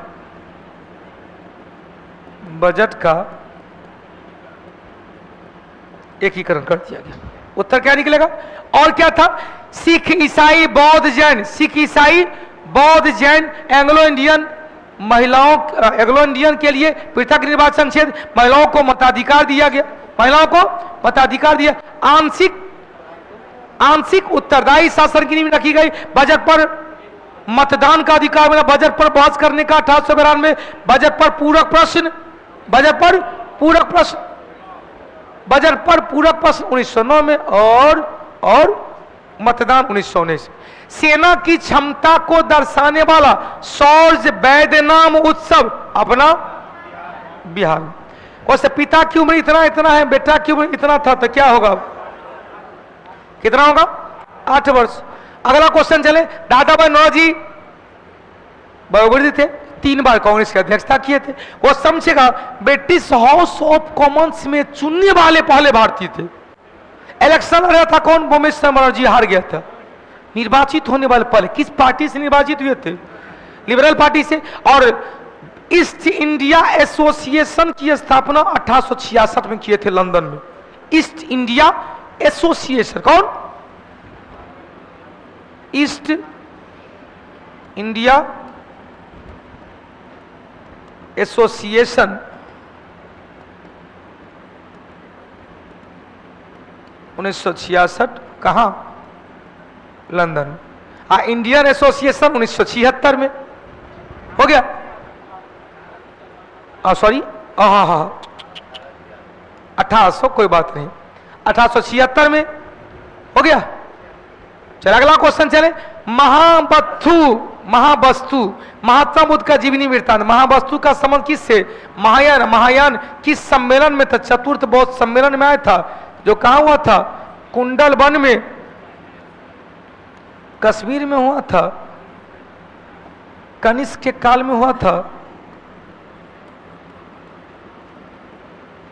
बजट का एकीकरण कर दिया गया। उत्तर क्या निकलेगा? और क्या था? सिख ईसाई बौद्ध जैन, सिख ईसाई बौद्ध, जैन, एंग्लो इंडियन महिलाओं, एंग्लो इंडियन के लिए पृथक निर्वाचन क्षेत्र, महिलाओं को मताधिकार दिया गया, महिलाओं को मताधिकार दिया। आंशिक उत्तरदायी शासन की नींव रखी गई। बजट पर मतदान का अधिकार मिला। बजट पर बहस करने का 1892। बजट पर पूरक प्रश्न, बजट पर पूरक प्रश्न, बजट पर पूरक प्रश्न 1909 में और मतदान 1919। सेना की क्षमता को दर्शाने वाला शौर्य वैद्य नाम उत्सव अपना बिहार। वैसे पिता की उम्र इतना इतना है, बेटा की उम्र इतना था, तो क्या होगा, कितना होगा, 8 वर्ष। अगला क्वेश्चन चले। दादा भाई नौरोजी बरोबर थे, 3 बार कांग्रेस की अध्यक्षता किए थे। वो समझेगा ब्रिटिश हाउस ऑफ कॉमन्स में चुनने वाले पहले भारतीय थे। इलेक्शन लड़ा था कौन, भूमेश्वर बनर्जी हार गया था। निर्वाचित होने वाले पहले किस पार्टी से निर्वाचित हुए थे, लिबरल पार्टी से। और ईस्ट इंडिया एसोसिएशन की स्थापना 1866 में किए थे लंदन में। ईस्ट इंडिया एसोसिएशन, कौन, ईस्ट इंडिया एसोसिएशन 1966, कहां, लंदन। इंडियन एसोसिएशन 1976 में हो गया। सॉरी, हाँ 1800, कोई बात नहीं, 1876 में हो गया। चल अगला क्वेश्चन चले। महावस्तु महात्मा बुद्ध का जीवनी वृत्तांत। महावस्तु का संबंध किससे, महायान किस सम्मेलन में था, चतुर्थ बौद्ध सम्मेलन में आया था, जो कहां हुआ था, कुंडल वन में, कश्मीर में हुआ था, कनिष्क के काल में हुआ था,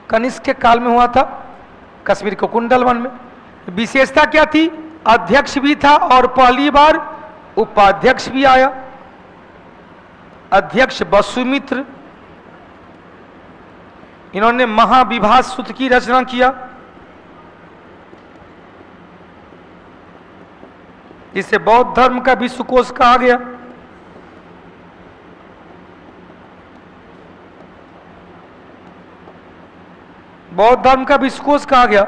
कनिष्क के काल में हुआ था, कश्मीर को कुंडल वन में। विशेषता क्या थी, अध्यक्ष भी था और पहली बार उपाध्यक्ष भी आया। अध्यक्ष वसुमित्र, इन्होंने महाविभाष सूत्र की रचना किया, जिसे बौद्ध धर्म का विश्वकोश कहा गया। बौद्ध धर्म का विश्वकोश कहा गया।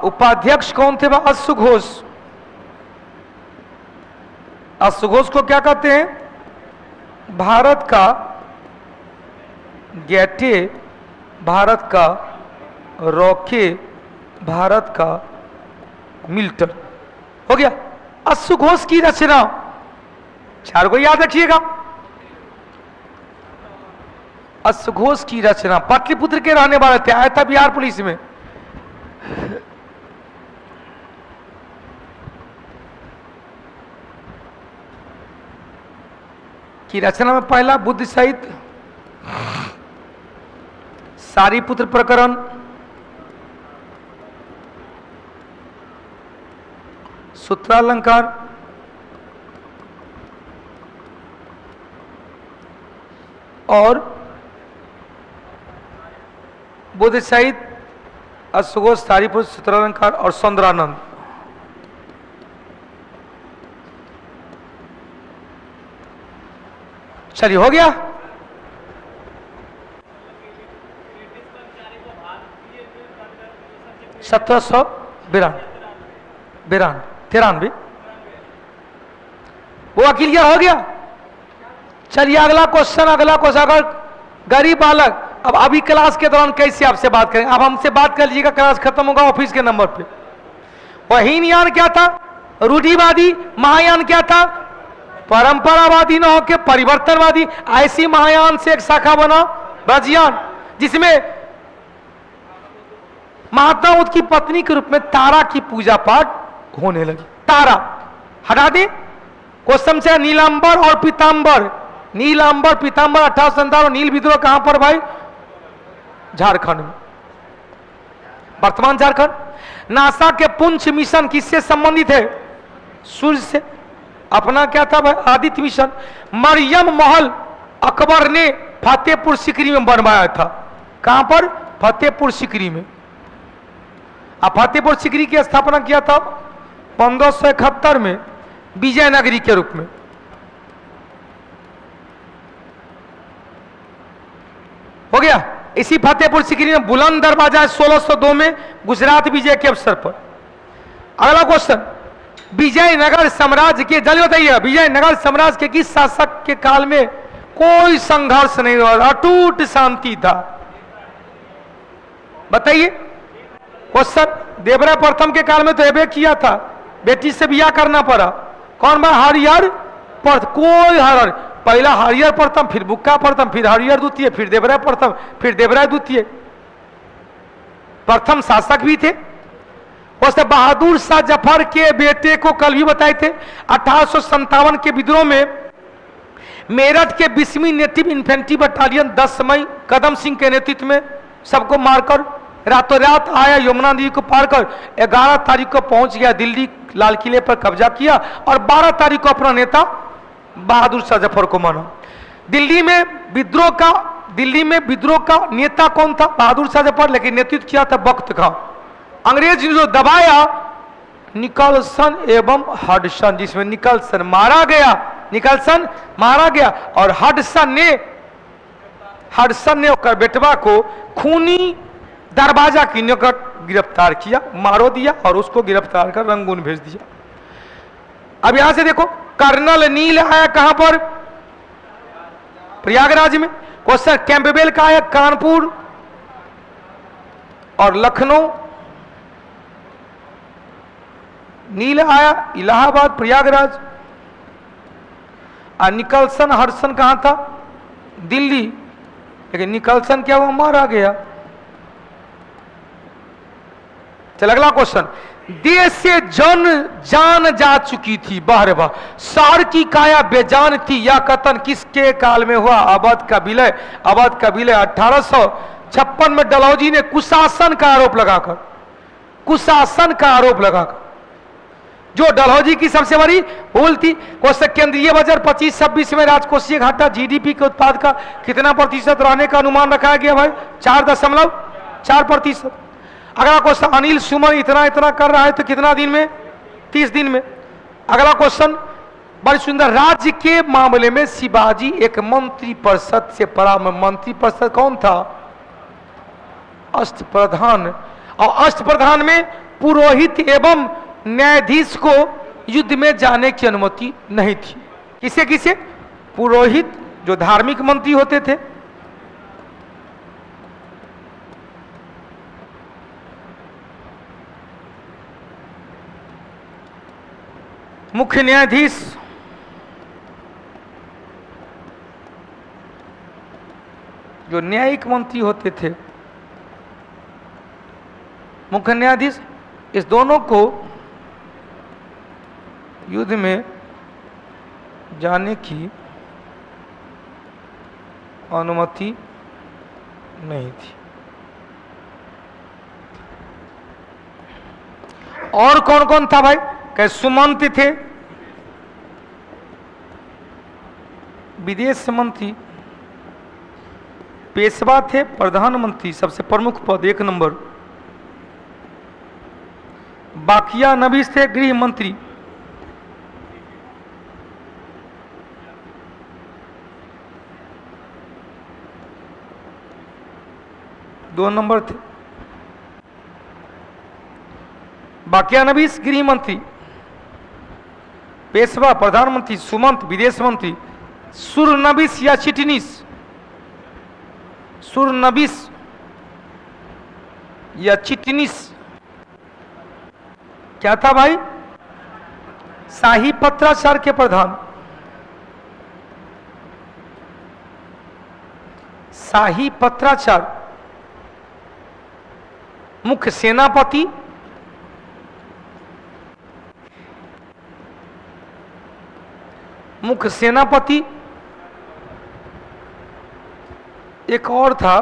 उपाध्यक्ष कौन थे, वह अश्वघोष। अश्वघोष को क्या कहते हैं, भारत का गेटे, भारत का रॉके, भारत का मिल्टन। हो गया। अश्वघोष की रचना 4 को याद रखिएगा। अश्वघोष की रचना, पाटलिपुत्र के रहने वाले थे, आया था बिहार पुलिस में। की रचना में पहला बुद्ध सहित सारीपुत्र प्रकरण, सूत्रालंकार, और बुद्ध सहित अश्वघोष, सारीपुत्र, सूत्रालंकार और सौंदरानंद। चलिए हो गया। सत्रह सौ तिरानवे वो क्लियर हो गया। चलिए अगला क्वेश्चन, अगर गरीब बालक अब अभी क्लास के दौरान कैसे आपसे बात करें, अब हमसे बात कर लीजिएगा, क्लास खत्म होगा ऑफिस के नंबर पे। वह हीनयान क्या था, रूढ़िवादी। महायान क्या था, परंपरावादी न होकर परिवर्तनवादी। ऐसी महायान से एक शाखा बना ब्रजयान, जिसमें महात्मा बुद्ध की पत्नी के रूप में तारा की पूजा पाठ होने लगी। तारा हटा दे क्वेश्चन से। नीलांबर और पीतांबर, नीलांबर पीतांबर 1857। नील विद्रोह कहां पर भाई, झारखंड में, वर्तमान झारखंड। नासा के पुंछ मिशन किससे संबंधित है, सूर्य से। अपना क्या था भाई, आदित्य मिशन। मरियम महल अकबर ने फतेहपुर सीकरी में बनवाया था। कहां पर, फतेहपुर सीकरी में। फतेहपुर सीकरी की स्थापना किया था 1571 में विजयनगरी के रूप में। हो गया। इसी फतेहपुर सीकरी में बुलंद दरवाजा 1602 में गुजरात विजय के अवसर पर। अगला क्वेश्चन, विजयनगर साम्राज्य के, जल्दी बताइए, विजयनगर साम्राज्य के किस शासक के काल में कोई संघर्ष नहीं हुआ, अटूट शांति था? बताइए। क्वेश्चन, देवराय प्रथम के काल में तो एबे किया था, बेटी से बियाह करना पड़ा। कौन बा? हरिहर प्रथम। कोई हर पहला हरिहर प्रथम, फिर बुक्का प्रथम, फिर हरिहर द्वितीय, फिर देवराय प्रथम, फिर देवराय द्वितीय। प्रथम शासक भी थे। उसने बहादुर शाह जफर के बेटे को कल भी बताए थे। 1857 के विद्रोह में मेरठ के 20वीं नेटिव इन्फेंट्री बटालियन 10 मई कदम सिंह के नेतृत्व में सबको मारकर रातों रात आया, यमुना नदी को पार कर 11 तारीख को पहुंच गया दिल्ली, लाल किले पर कब्जा किया और 12 तारीख को अपना नेता बहादुर शाह जफर को माना। दिल्ली में विद्रोह का नेता कौन था? बहादुर शाह जफर, लेकिन नेतृत्व किया था बख्त खां। अंग्रेज ने जो दबाया निकलसन एवं हडसन, जिसमें निकलसन मारा गया और हडसन ने उसका बेटवा को खूनी दरवाजा की निकट गिरफ्तार किया, मारो दिया और उसको गिरफ्तार कर रंगून भेज दिया। अब यहां से देखो, कर्नल नील आया कहां पर? प्रयागराज में। क्वेश्चन, कैंपबेल का आया कानपुर और लखनऊ। नील आया इलाहाबाद, प्रयागराज। और निकलसन हडसन कहां था? दिल्ली। लेकिन निकलसन क्या हुआ? मारा गया। चल अगला क्वेश्चन, देश से जान जा चुकी थी, वाह रे वाह, शहर की काया बेजान थी, यह कथन किसके काल में हुआ? अवध का विलय 1856 में डलहौजी ने कुशासन का आरोप लगाकर जो डलहौजी की सबसे बड़ी भूल थी। क्वेश्चन, केंद्रीय बजट 25-26 में राजकोषीय घाटा जीडीपी के उत्पाद का कितना प्रतिशत रहने का अनुमान रखा गया भाई? 4.4%। अगला क्वेश्चन, अनिल सुमन इतना कर रहा है तो कितना दिन में? 30 दिन में। अगला क्वेश्चन बड़ी सुंदर, राज्य के मामले में शिवाजी एक मंत्री परिषद से पड़ा। मंत्री परिषद कौन था? अष्टप्रधान। और अष्टप्रधान में पुरोहित एवं न्यायाधीश को युद्ध में जाने की अनुमति नहीं थी। किसे किसे? पुरोहित जो धार्मिक मंत्री होते थे, मुख्य न्यायाधीश, जो न्यायिक मंत्री होते थे, मुख्य न्यायाधीश, इस दोनों को युद्ध में जाने की अनुमति नहीं थी। और कौन कौन था भाई? कह सुमंत थे, विदेश मंत्री, पेशवा थे, प्रधानमंत्री सबसे प्रमुख पद 1 नंबर, बाकिया नबीस थे गृह मंत्री, दो नंबर थे, बाकिया नबीस गृह मंत्री, पेशवा प्रधानमंत्री, सुमंत विदेश मंत्री, सुरनबीस या चिटनीस, सुरनबीस या चिटनीस क्या था भाई? शाही पत्राचार के प्रधान, शाही पत्राचार, मुख्य सेनापति, मुख्य सेनापति, एक और था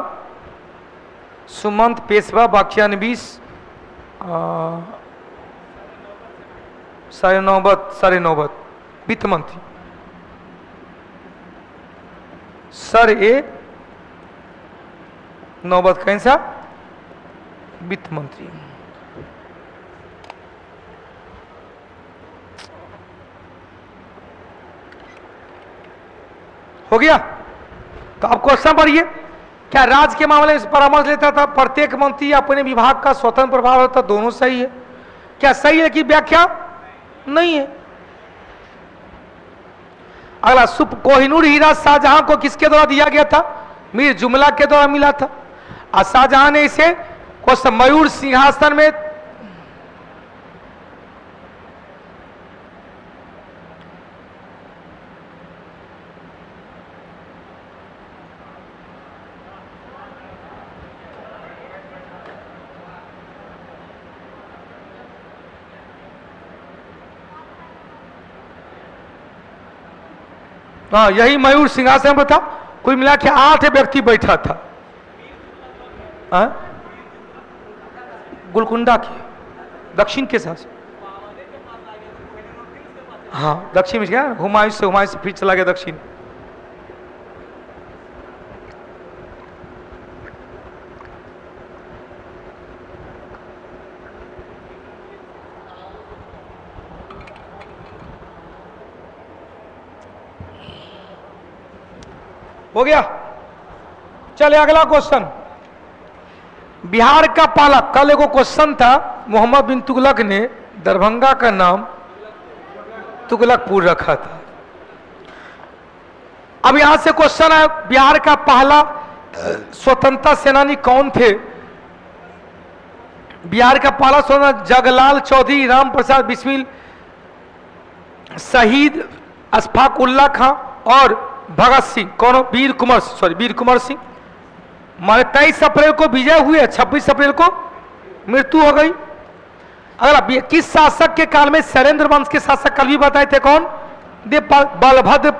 सुमंत, पेशवा, बाकियानबीस, साढ़े नौबत वित्त मंत्री, सर ए नौबत कैसा वित्त मंत्री। हो गया? तो अब क्वेश्चन पढ़िए, क्या राज्य के मामले में परामर्श लेता था? प्रत्येक मंत्री अपने विभाग का स्वतंत्र प्रभार होता? दोनों सही है। क्या सही है कि व्याख्या नहीं है? अगला, कोहिनूर हीरा शाहजहां को किसके द्वारा दिया गया था? मीर जुमला के द्वारा मिला था। और शाहजहां ने इसे क्वेश्चन मयूर सिंहासन में हाँ, यही मयूर सिंहासन पर था। कुल मिला के 8 व्यक्ति बैठा था। गोलकुंडा के दक्षिण के साथ, हाँ दक्षिण में गया, हुमायूं से फिर चला गया दक्षिण। हो गया। चले अगला क्वेश्चन। बिहार का पहला, कल एगो क्वेश्चन था, मोहम्मद बिन तुगलक ने दरभंगा का नाम तुगलकपुर रखा था। अब यहां से क्वेश्चन है, बिहार का पहला स्वतंत्रता सेनानी कौन थे? बिहार का पहला स्वतंत्रता जगलाल चौधरी, राम प्रसाद बिस्मिल, शहीद अशफाक उल्ला खां और भगत सिंह। कौन? वीर कुंवर सिंह। माने 23 अप्रैल को विजय हुए, 26 अप्रैल को मृत्यु हो गई। अगला, किस शासक के काल में शैलेंद्र वंश के शासक कल भी बताए थे? कौन? देवपाल। बलभद्र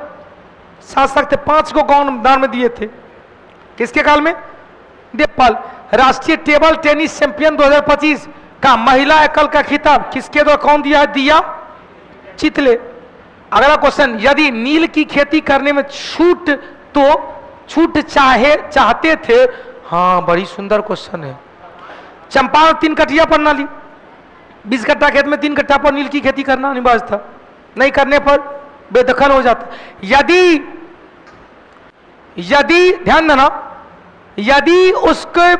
शासक थे, 5 को गौन दान में दिए थे। किसके काल में? देवपाल। राष्ट्रीय टेबल टेनिस चैंपियन 2025 का महिला एकल का खिताब किसके द्वारा कौन दिया? चितले। अगला क्वेश्चन, यदि नील की खेती करने में छूट चाहते थे? हाँ, बड़ी सुंदर क्वेश्चन है। चंपारण 3 कटिया प्रणाली, 20 कट्टा खेत में 3 कट्टा पर नील की खेती करना अनिवार्य था, नहीं करने पर बेदखल हो जाता। यदि ध्यान देना, यदि उसके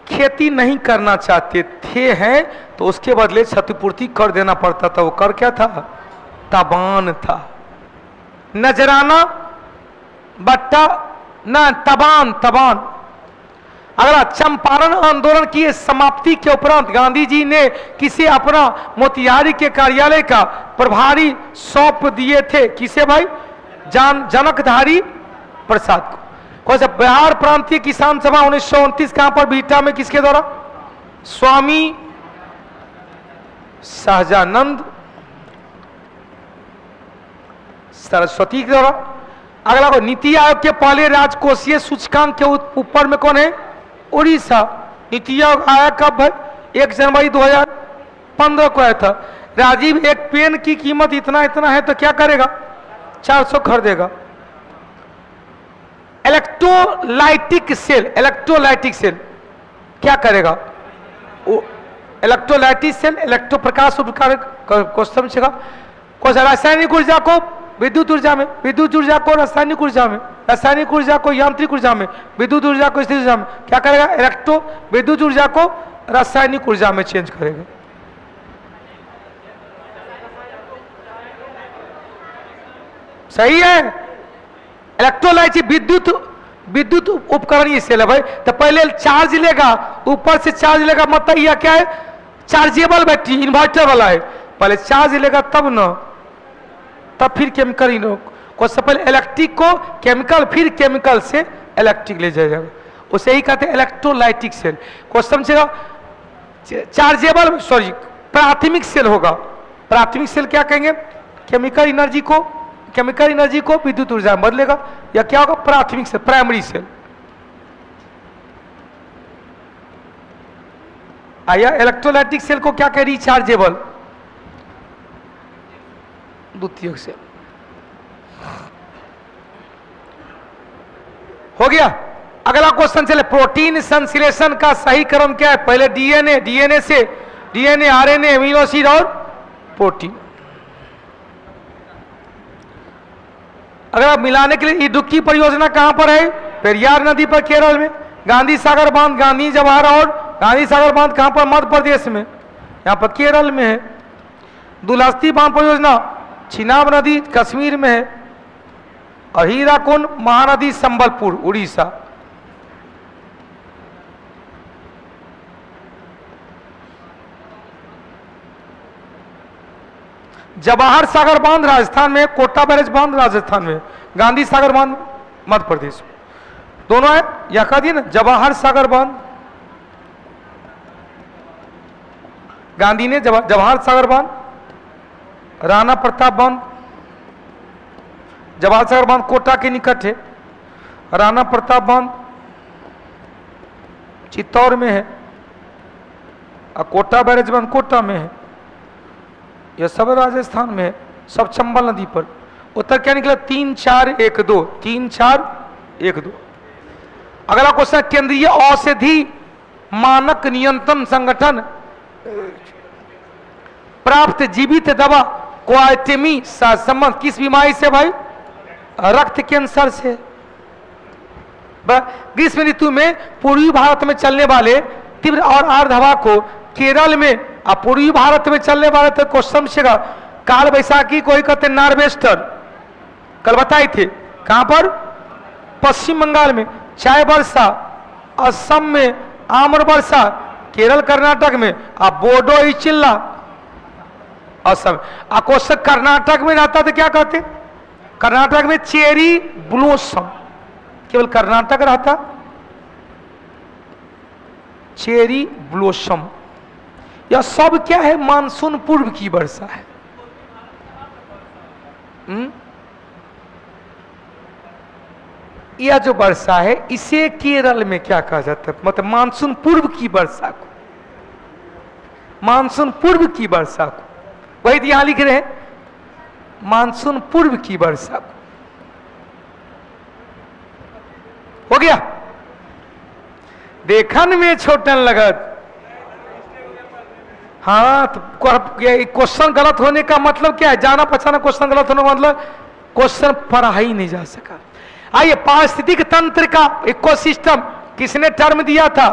खेती नहीं करना चाहते थे हैं तो उसके बदले क्षतिपूर्ति कर देना पड़ता था। वो कर क्या था? तबान था। नजराना बट्टा ना, तबान। अगला, चंपारण आंदोलन की समाप्ति के उपरांत गांधी जी ने किसे अपना मोतिहारी के कार्यालय का प्रभारी सौंप दिए थे? किसे भाई? जनकधारी प्रसाद को। कौन सा? बिहार प्रांतीय किसान सभा 1929 कहां पर? बीटा में। किसके द्वारा? स्वामी सहजानंद सरस्वती के द्वारा। अगला को, नीति आयोग के पहले राजकोषीय सूचकांक के ऊपर में कौन है? उड़ीसा। नीति आयोग आया कब है? 1 जनवरी 2015 को आया था। राजीव, एक पेन की कीमत इतना है तो क्या करेगा? 400 खरीदेगा। इलेक्ट्रोलाइटिक सेल क्या करेगा? इलेक्ट्रोलाइटिक सेल इलेक्ट्रो प्रकाश उपकार क्वेश्चन छेगा। कौन सा? रासायनिक ऊर्जा को विद्युत ऊर्जा में, विद्युत ऊर्जा को रासायनिक ऊर्जा में, रासायनिक ऊर्जा को यांत्रिक ऊर्जा में, विद्युत ऊर्जा को स्थिर ऊर्जा में। क्या करेगा? विद्युत ऊर्जा को रासायनिक ऊर्जा में चेंज करेगा। सही है। इलेक्ट्रोलाइटिक विद्युत उपकरण ये सेल है भाई। तो पहले चार्ज लेगा, ऊपर से चार्ज लेगा, मतलब यह क्या है? चार्जेबल बैटरी, इन्वर्टर वाला है। पहले चार्ज लेगा तब न, तब फिर केमिकल को, सबसे पहले इलेक्ट्रिक को केमिकल, फिर केमिकल से इलेक्ट्रिक ले जाएगा। उसे ही कहते हैं इलेक्ट्रोलाइटिक सेल। क्वेश्चन से चार्जेबल प्राथमिक सेल होगा। प्राथमिक सेल क्या कहेंगे? केमिकल एनर्जी को विद्युत ऊर्जा में बदलेगा, या क्या होगा? प्राथमिक सेल, प्राइमरी सेल। आया, इलेक्ट्रोलाइटिक सेल को क्या कह? रिचार्जेबल द्वितीयक सेल। हो गया। अगला क्वेश्चन चले, प्रोटीन संश्लेषण का सही क्रम क्या है? पहले डीएनए आरएनए अमीनो एसिड और प्रोटीन। अगर आप मिलाने के लिए इडुक्की परियोजना कहां पर है? पेरियार नदी पर, केरल में। गांधी सागर बांध, गांधी जवाहर और गांधी सागर बांध कहां पर? मध्य प्रदेश में, यहां पर केरल में है। दुलहस्ती बांध परियोजना चिनाब नदी कश्मीर में है, और हीराकुंड महानदी संबलपुर उड़ीसा। जवाहर सागर बांध राजस्थान में, कोटा बैरेज बांध राजस्थान में, गांधी सागर बांध मध्य प्रदेश में, दोनों है। या कह दिए ना जवाहर सागर बांध, गांधी ने जवाहर सागर बांध, राणा प्रताप बांध। जवाहर सागर बांध कोटा के निकट है, राणा प्रताप बांध चित्तौड़ में है, और कोटा बैरेज बांध कोटा में है। यह सब राजस्थान में है, सब चंबल नदी पर। उत्तर क्या निकला? 3 4 1 2, 3 4 1 2। अगला क्वेश्चन, केंद्रीय औषधि मानक नियंत्रण संगठन प्राप्त जीवित दवा क्वाइटेमी से संबंध किस बीमारी से भाई? रक्त कैंसर से। ग्रीष्म ऋतु में पूर्वी भारत में चलने वाले तीव्र और आर्द्र हवा को केरल में, अब पूर्वी भारत में चलने वाले तो क्वेश्चन से काल बैसाखी को ही कहते नार्वेस्टर, कल बताए थे। कहां पर? पश्चिम बंगाल में चाय वर्षा, असम में आम्र वर्षा, केरल कर्नाटक में अब बोडो चिल्ला, असम। क्वेश्चन कर्नाटक में रहता तो क्या कहते? कर्नाटक में चेरी ब्लॉसम, केवल कर्नाटक रहता चेरी ब्लॉसम। यह सब क्या है? मानसून पूर्व की वर्षा है। यह जो वर्षा है इसे केरल में क्या कहा जाता है? मतलब मानसून पूर्व की वर्षा को, मानसून पूर्व की वर्षा को, वही तो यहां लिख रहे हैं, मानसून पूर्व की वर्षा को। हो गया? देखन में छोटन लगत। हाँ, तो क्वेश्चन गलत होने का मतलब क्या है? जाना पहचाना क्वेश्चन गलत होने का मतलब क्वेश्चन पढ़ा ही नहीं जा सका। आइए, पारिस्थितिक तंत्र का इकोसिस्टम किसने टर्म दिया था?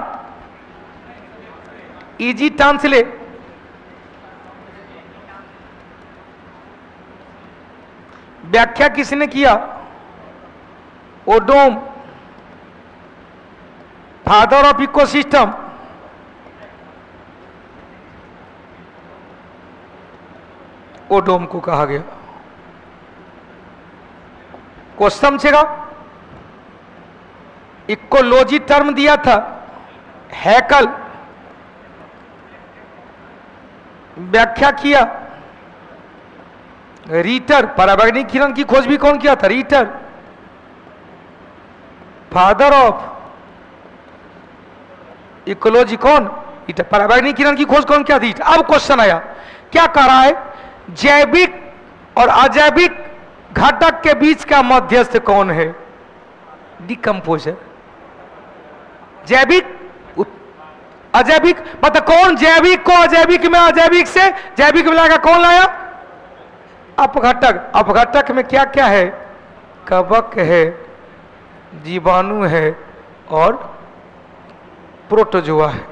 Easy Tansley. व्याख्या किसने किया? ओडोम, फादर ऑफ इकोसिस्टम। ओडोम को कहा गया। क्वेश्चन समझेगा? इकोलॉजी टर्म दिया था हैकल। व्याख्या किया रीटर। परावैज्ञानिक किरण की खोज भी कौन किया था? रीटर। फादर ऑफ इकोलॉजी कौन? रीटर। परावैज्ञानिक किरण की खोज कौन किया? रीटर। अब क्वेश्चन आया, क्या कह रहा है? जैविक और अजैविक घटक के बीच का मध्यस्थ कौन है? डिकम्पोजर। जैविक अजैविक, मतलब कौन जैविक को अजैविक में, अजैविक से जैविक में लाएगा? कौन लाया? अपघटक। अपघटक में क्या क्या है? कवक है, जीवाणु है और प्रोटोजोआ है।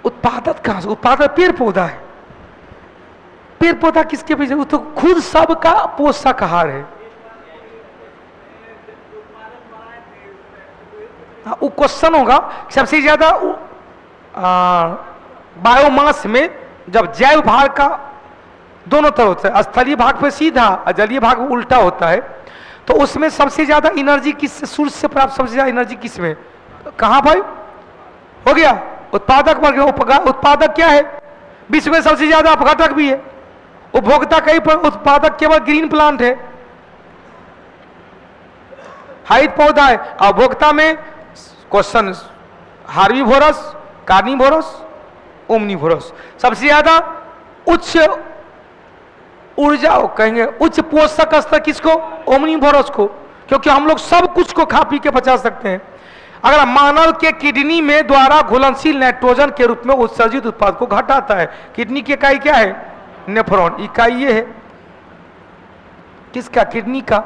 उत्पादक कहां से? उत्पादक पेड़ पौधा है। पेड़ पौधा किसके पीछे? वो तो खुद सबका पोषक आहार है। वो क्वेश्चन होगा सबसे ज्यादा बायोमास में, जब जैव भाग का दोनों तरह होता है, स्थलीय भाग पे सीधा और जलीय भाग उल्टा होता है, तो उसमें सबसे ज्यादा एनर्जी किस सूर्य से प्राप्त? सबसे ज्यादा एनर्जी किस में? कहां भाई? हो गया उत्पादक वर्ग। उत्पादक क्या है? विश्व में सबसे ज्यादा अपघटक भी है। उपभोक्ता कहीं पर उत्पादक केवल ग्रीन प्लांट है, हरित पौधा है। उपभोक्ता में क्वेश्चन हार्बीवोरस, कार्निवोरस, ओमनिवोरस। सबसे ज्यादा उच्च ऊर्जा कहेंगे, उच्च पोषक स्तर किसको? ओमनिवोरस को, क्योंकि हम लोग सब कुछ को खा पी के पचा सकते हैं। अगर मानव के किडनी में द्वारा घुलनशील नाइट्रोजन के रूप में उत्सर्जित उत्पाद को घटाता है। किडनी की इकाई क्या है? नेफ्रॉन। इकाई ये है किसका? किडनी का।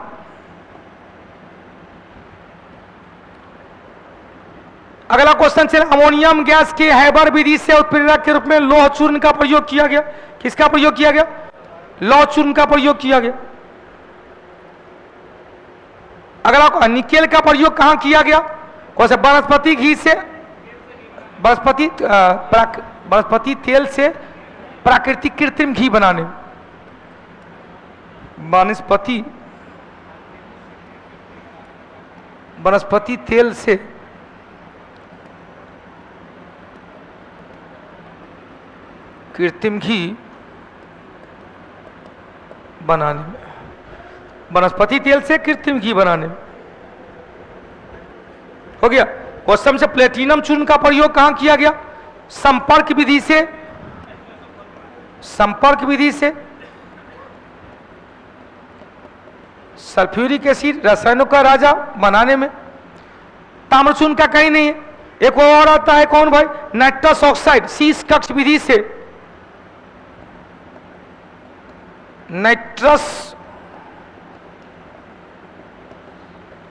अगला क्वेश्चन चले, अमोनियम गैस के हैबर विधि से उत्प्रेरक के रूप में लौह चूर्ण का प्रयोग किया गया। किसका प्रयोग किया गया? लौह चूर्ण का प्रयोग किया गया। अगला निकेल का प्रयोग कहां किया गया? कौन सा? वनस्पति घी से, वनस्पति तेल से प्राकृतिक कृत्रिम घी बनाने, वनस्पति तेल से कृत्रिम घी बनाने में, वनस्पति तेल से कृत्रिम घी बनाने में हो गया। क्वेश्चन से प्लेटिनम चूर्ण का प्रयोग कहां किया गया? संपर्क विधि से, संपर्क विधि से सल्फ्यूरिक एसिड रसायनों का राजा बनाने में। ताम्र चूर्ण का कहीं नहीं है। एक और आता है कौन भाई? नाइट्रस ऑक्साइड, शीश कक्ष विधि से, नाइट्रस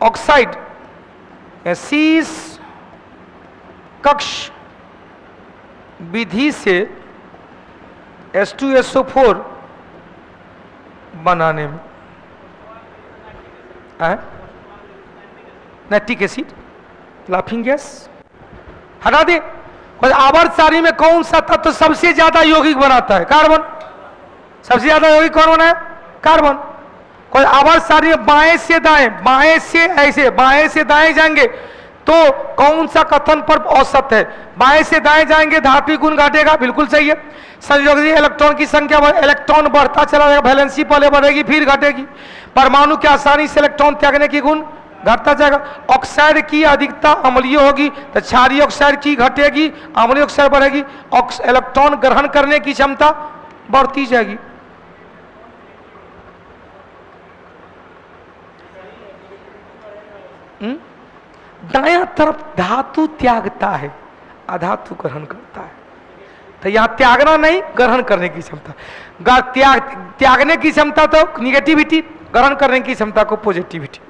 ऑक्साइड शीश कक्ष विधि से H2SO4 बनाने में। नाइट्रिक एसिड, लाफिंग गैस हटा दे। आवर्त सारणी में कौन सा तत्व सबसे ज्यादा यौगिक बनाता है? कार्बन। सबसे ज्यादा यौगिक कौन बना है? कार्बन। कोई आवर्त सारणी में बाएं से दाएं, बाएं से ऐसे, बाएं से दाएं जाएंगे तो कौन सा कथन पर औसत है? बाएं से दाएं जाएंगे धात्विक गुण घटेगा, बिल्कुल सही है। संयोजक इलेक्ट्रॉन की संख्या, इलेक्ट्रॉन बढ़ता चला जाएगा, वैलेंसी पहले बढ़ेगी फिर घटेगी। परमाणु के आसानी से इलेक्ट्रॉन त्यागने की गुण घटता जाएगा। ऑक्साइड की अधिकता अम्लीय होगी तो क्षारीय ऑक्साइड की घटेगी, अम्लीय ऑक्साइड बढ़ेगी। इलेक्ट्रॉन ग्रहण करने की क्षमता बढ़ती जाएगी। दायां तरफ धातु त्यागता है, अधातु ग्रहण करता है। तो यहां त्यागना नहीं, ग्रहण करने की क्षमता। त्यागने की क्षमता तो निगेटिविटी, ग्रहण करने की क्षमता को पॉजिटिविटी।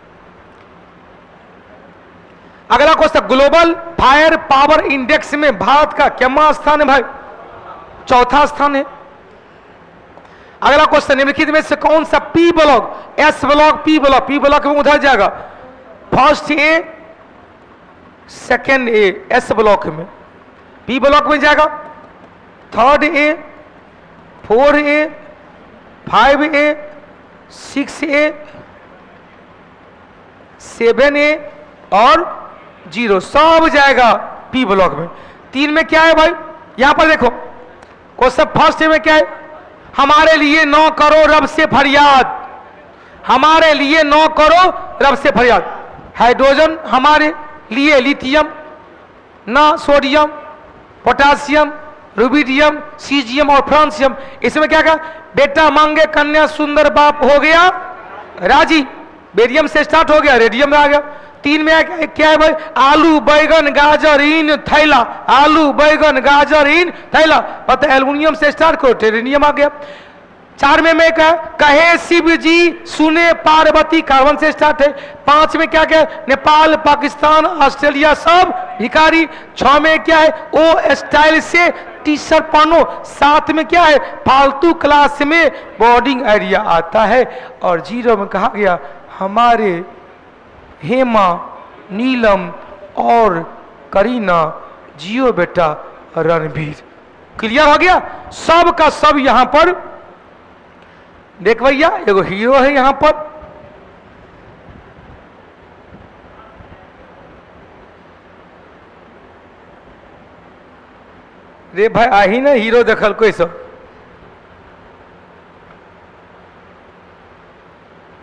अगला question, global fire power index में भारत का क्या स्थान है भाई? चौथा स्थान है। अगला क्वेश्चन, निम्नलिखित में से कौन सा P block, S block, P block, P block में उधर जाएगा? First A, second A, S block में। पी ब्लॉक में जाएगा third A, 4A, 5A, 6A, 7A और 0 सब जाएगा पी ब्लॉक में। 3 में क्या है भाई? यहां पर देखो क्वेश्चन फर्स्ट में क्या है? हमारे लिए 9 करो रब से फरियाद, हमारे लिए 9 करो रब से फरियाद। हाइड्रोजन हमारे लिए लिथियम, ना सोडियम, पोटासियम, रुबिडियम, सीजियम और फ्रांसियम। इसमें क्या कहा? बेटा मांगे कन्या सुंदर बाप हो गया राजी। बेरियम से स्टार्ट हो गया, रेडियम में आ गया। 3 में क्या है भाई? आलू बैगन गाजर इन थैला, आलू बैगन गाजर इन थैला। पता एल्युमिनियम से स्टार्ट करो, टेरेनियम आ गया। 4 में क्या? कहे शिव जी सुने पार्वती, कार्बन से स्टार्ट है। 5 में क्या क्या? नेपाल, पाकिस्तान, ऑस्ट्रेलिया सब भिखारी। 6 में क्या है? ओ स्टाइल से टी शर्ट पहनो। 7 में क्या है? फालतू क्लास में बोर्डिंग एरिया आता है। और 0 में कहा गया हमारे हेमा, नीलम और करीना, जियो बेटा रणबीर। क्लियर हो गया? सब का सब यहां पर देख भैया, एगो हीरो है यहां पर। रे भाई आही ना हीरो देखल कोई सब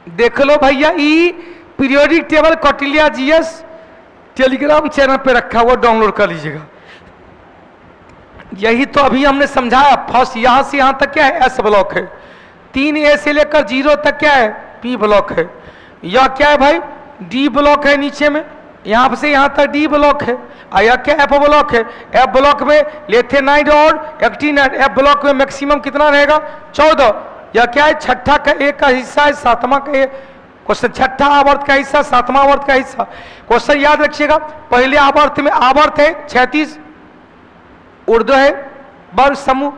देख लो भैया। ई periodic table Kautilya GS telegram channel पे रखा हुआ, डाउनलोड कर लीजिएगा। यही तो अभी हमने समझाया। फर्स्ट यहां से यहां तक क्या है? एस ब्लॉक है। 3A से लेकर 0 तक क्या है? पी ब्लॉक है। यह क्या है भाई? डी ब्लॉक है नीचे में, यहां से यहां तक डी ब्लॉक है। और यह क्या? एफ ब्लॉक है। एफ ब्लॉक में लेथेनाइड और एक्टिनाइड। एफ ब्लॉक में मैक्सिमम कितना रहेगा? 14। यह क्या है? छठा का एक का हिस्सा है, 7वां का क्वेश्चन छठा आवर्त का हिस्सा, सातवां आवर्त का हिस्सा। क्वेश्चन याद रखिएगा, पहले आवर्त में आवर्त है 36, ऊर्ध्व है वर्ग समूह।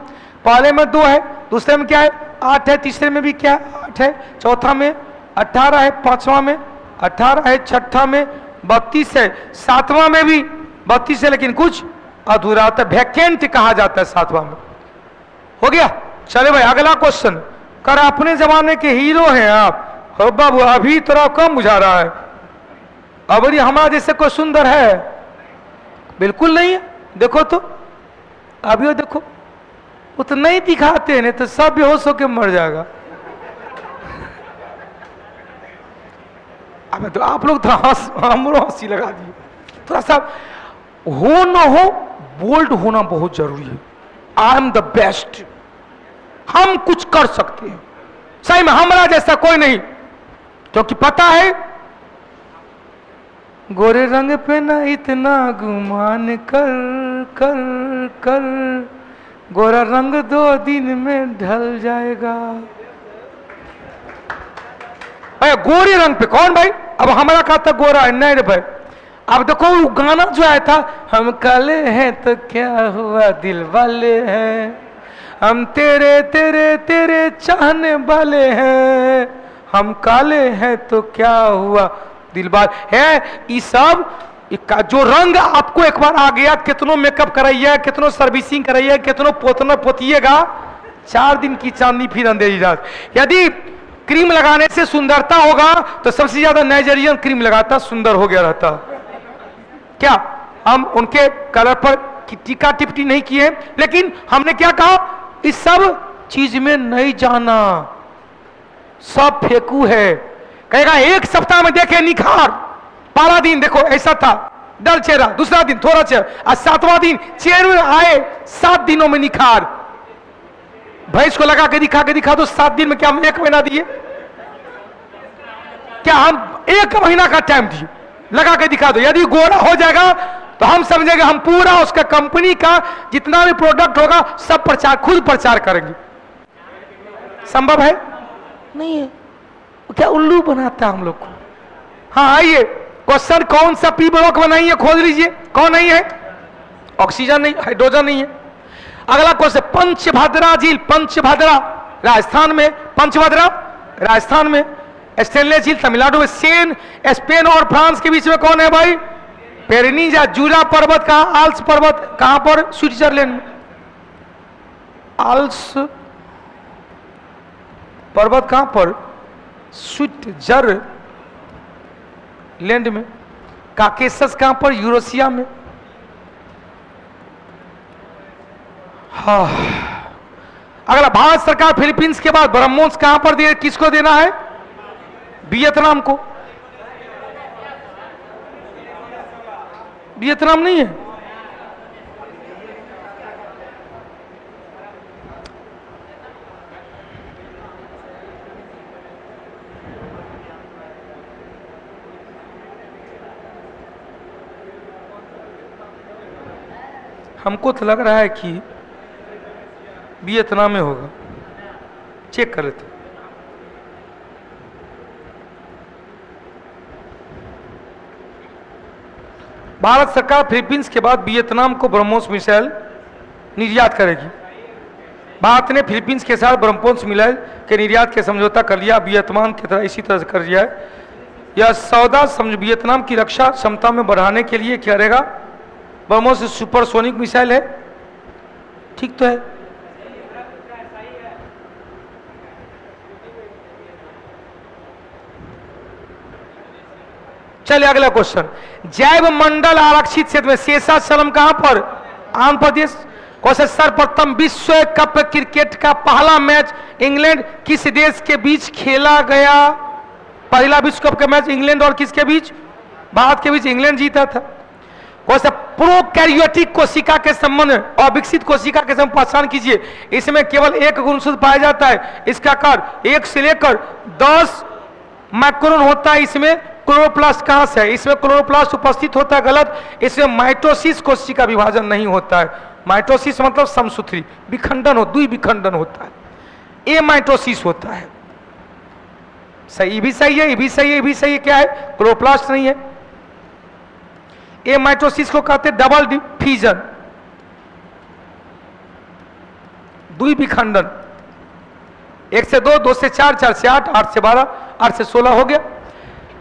पहले में 2 है, दूसरे में क्या है 8 है, तीसरे में भी क्या है 8 है, चौथा में 18 है, पांचवा में 18 है, छठा में 32 है, सातवां में भी 32 है, लेकिन कुछ अधूरा होता है, वैकेंट कहा जाता है सातवां में। हो गया। चले भाई अगला क्वेश्चन। कर अपने जमाने के हीरो हैं आप, हो बाबू अभी थोड़ा कम बुझा रहा है। अब ये हमारा जैसे कोई सुंदर है? बिल्कुल नहीं है। देखो तो अभी वो देखो, वो तो नहीं दिखाते हैं, नहीं तो सब बेहोश होकर मर जाएगा। अब तो आप लोग थोड़ा हंसी लगा दिए। थोड़ा सा हो ना हो बोल्ड होना बहुत जरूरी है। आई एम द बेस्ट, हम कुछ कर सकते हैं, सही में हमारा जैसा कोई नहीं, क्योंकि पता है गोरे रंग पे ना इतना गुमान कर कर कर, गोरा रंग 2 दिन में ढल जाएगा। भाई गोरे रंग पे कौन भाई? अब हमारा कहा था गोरा है, नहीं रे भाई। अब देखो वो गाना जो आया था, हम काले हैं तो क्या हुआ दिल वाले हैं, हम तेरे तेरे तेरे चाहने वाले हैं, हम काले हैं तो क्या हुआ दिल वाले है। ये सब जो रंग आपको एक बार आ गया, कितनों मेकअप कराइए, कितनों सर्विसिंग कराइए, कितनों पोतना पोतिएगा, 4 दिन की चांदनी फिर अंधेरी रात। यदि क्रीम लगाने से सुंदरता होगा तो सबसे ज्यादा नाइजीरियन क्रीम लगाता, सुंदर हो गया रहता। क्या हम उनके कलर पर टीका टिप्पणी नहीं किए, लेकिन हमने क्या कहा, इस सब चीज में नहीं जाना, सब फेंकू है। कहेगा एक सप्ताह में देखे निखार, पहला दिन देखो ऐसा था डल चेहरा, दूसरा दिन थोड़ा चेहरा, और 7वां दिन चेहरे आए, 7 दिनों में निखार। भैंस को लगा के दिखा दो 7 दिन में, क्या हम 1 महीना दिए? क्या हम 1 महीना का टाइम दिए? लगा के दिखा दो। यदि गोरा हो जाएगा तो हम समझेंगे हम पूरा उसका कंपनी का जितना भी प्रोडक्ट होगा सब प्रचार, खुद प्रचार करेंगे। संभव है? नहीं है। क्या उल्लू बनाता है हम लोग को। हाँ आइए, क्वेश्चन कौन सा पी ब्लॉक में नहीं है खोज लीजिए। कौन नहीं है? ऑक्सीजन नहीं, हाइड्रोजन नहीं है। अगला क्वेश्चन, पंचभद्रा झील, पंचभद्रा राजस्थान में, पंचभद्रा राजस्थान में, स्टेनलेस झील तमिलनाडु में, सेन स्पेन और फ्रांस के बीच में कौन है भाई? पेरिनीज। जूरा पर्वत कहां, आल्स पर्वत कहां पर? स्विट्जरलैंड में। आल्स पर्वत कहां पर? स्विट्जरलैंड में। काकेशस कहां पर? यूरोसिया में। हाँ। अगला, भारत सरकार फिलीपींस के बाद ब्रह्मोस कहां पर दे, किसको देना है? वियतनाम को। वियतनाम नहीं है? हमको तो लग रहा है कि वियतनाम में होगा, चेक कर लेते। भारत सरकार फिलीपींस के बाद वियतनाम को ब्रह्मोस मिसाइल निर्यात करेगी। भारत ने फिलीपींस के साथ ब्रह्मोस मिसाइल के निर्यात के समझौता कर लिया, वियतनाम की तरह इसी तरह से कर लिया है। यह सौदा वियतनाम की रक्षा क्षमता में बढ़ाने के लिए क्या करेगा? ब्रह्मोस सुपरसोनिक मिसाइल है, ठीक तो है। चलिए अगला क्वेश्चन, जैव मंडल आरक्षित क्षेत्र में शेषाचलम कहां पर? आंध्र प्रदेश। क्वेश्चन, सर्वप्रथम विश्व कप क्रिकेट का पहला मैच इंग्लैंड किस देश के बीच खेला गया? पहला विश्व कप का मैच इंग्लैंड और किसके बीच? भारत के बीच। इंग्लैंड जीता था। क्वेश्चन, प्रोकैरियोटिक कोशिका के संबंध में और विकसित कोशिका के संबंध पहचान कीजिए। इसमें केवल एक गुणसूत्र पाया जाता है, इसका आकार 1 से लेकर 10 माइक्रोन होता है। इसमें क्लोरोप्लास्ट कहां से है? इसमें क्लोरोप्लास्ट उपस्थित होता है, गलत। इसमें माइटोसिस कोशिका विभाजन नहीं होता है। माइटोसिस मतलब समसूत्री विखंडन हो, द्विविखंडन होता है, ए माइटोसिस होता है। सही, ये भी सही है, ये भी सही है, ये भी सही है। क्या है? क्लोरोप्लास्ट नहीं है। ये माइटोसिस को कहते हैं डबल डिफीजन, द्विविखंडन। 1 से 2, 2 से 4, 4 से 8, 8 से 12, 8 से 16 हो गया।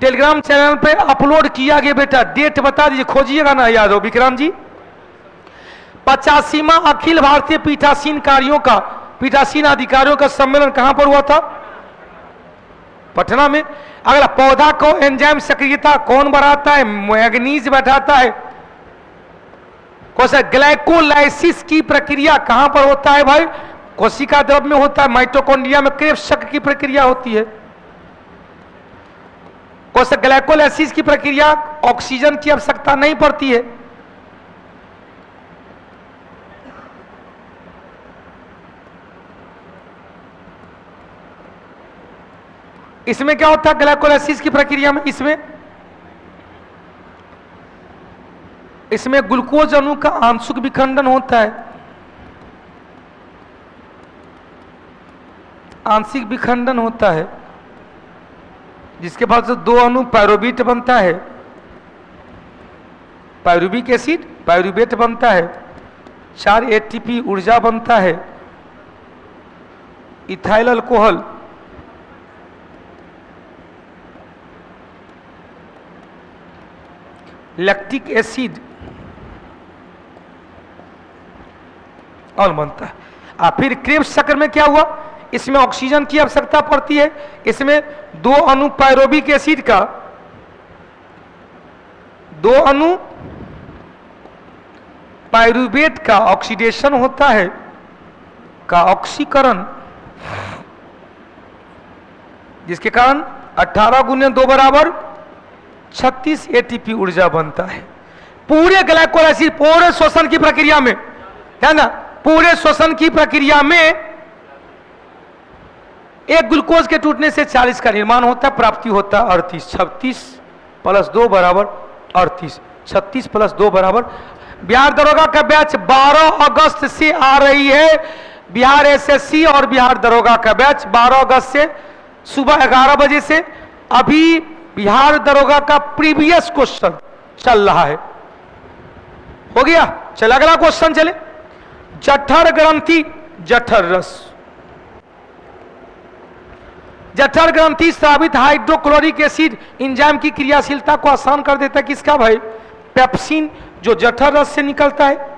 टेलीग्राम चैनल पे अपलोड किया गया। बेटा डेट बता दीजिए, खोजिएगा ना, याद हो विक्रम जी। 85वां अखिल भारतीय पीठासीन कार्यों का, पीठासीन अधिकारियों का सम्मेलन कहां पर हुआ था? पटना में। अगला, पौधा को एंजाइम सक्रियता कौन बढ़ाता है? मैग्नीज बैठाता है। कौन? ग्लाइकोलाइसिस की प्रक्रिया कहां पर होता है भाई? कोशिका द्रव में होता है। माइटोकॉन्ड्रिया में क्रेब्स चक्र की प्रक्रिया होती है। कौन? ग्लाइकोलाइसिस की प्रक्रिया ऑक्सीजन की आवश्यकता नहीं पड़ती है। इसमें क्या होता है ग्लाइकोलाइसिस की प्रक्रिया में? इसमें ग्लूकोज अणु का आंशिक विखंडन होता है। आंशिक विखंडन होता है, जिसके बाद से 2 अणु पायरुवेट बनता है। पायरुविक एसिड पायरुवेट बनता है। 4 एटीपी ऊर्जा बनता है। इथाइल अल्कोहल, लैक्टिक एसिड और बनता है। फिर क्रेब्स चक्र में क्या हुआ? इसमें ऑक्सीजन की आवश्यकता पड़ती है। इसमें 2 अणु पायरुविक एसिड का, 2 अणु पायरुवेट का ऑक्सीडेशन होता है, का ऑक्सीकरण, जिसके कारण 18 × 2 बराबर 36 एटीपी ऊर्जा बनता है। पूरे ग्लाइकोलाइसिस, पूरे श्वसन की प्रक्रिया में, है ना, पूरे श्वसन की प्रक्रिया में एक ग्लूकोज के टूटने से 40 का निर्माण होता है, प्राप्ति होता है 38। 36 + 2 बराबर 38। 36 + 2 बराबर। बिहार दरोगा का बैच 12 अगस्त से आ रही है। बिहार एसएससी और बिहार दरोगा का बैच 12 अगस्त से सुबह 11 बजे से। अभी बिहार दरोगा का प्रीवियस क्वेश्चन चल रहा है। हो गया? चल अगला क्वेश्चन चले। जठर ग्रंथि, जठर रस। जठर ग्रंथि स्रावित हाइड्रोक्लोरिक एसिड एंजाइम की क्रियाशीलता को आसान कर देता है। किसका भाई? पेप्सिन, जो जठर रस से निकलता है।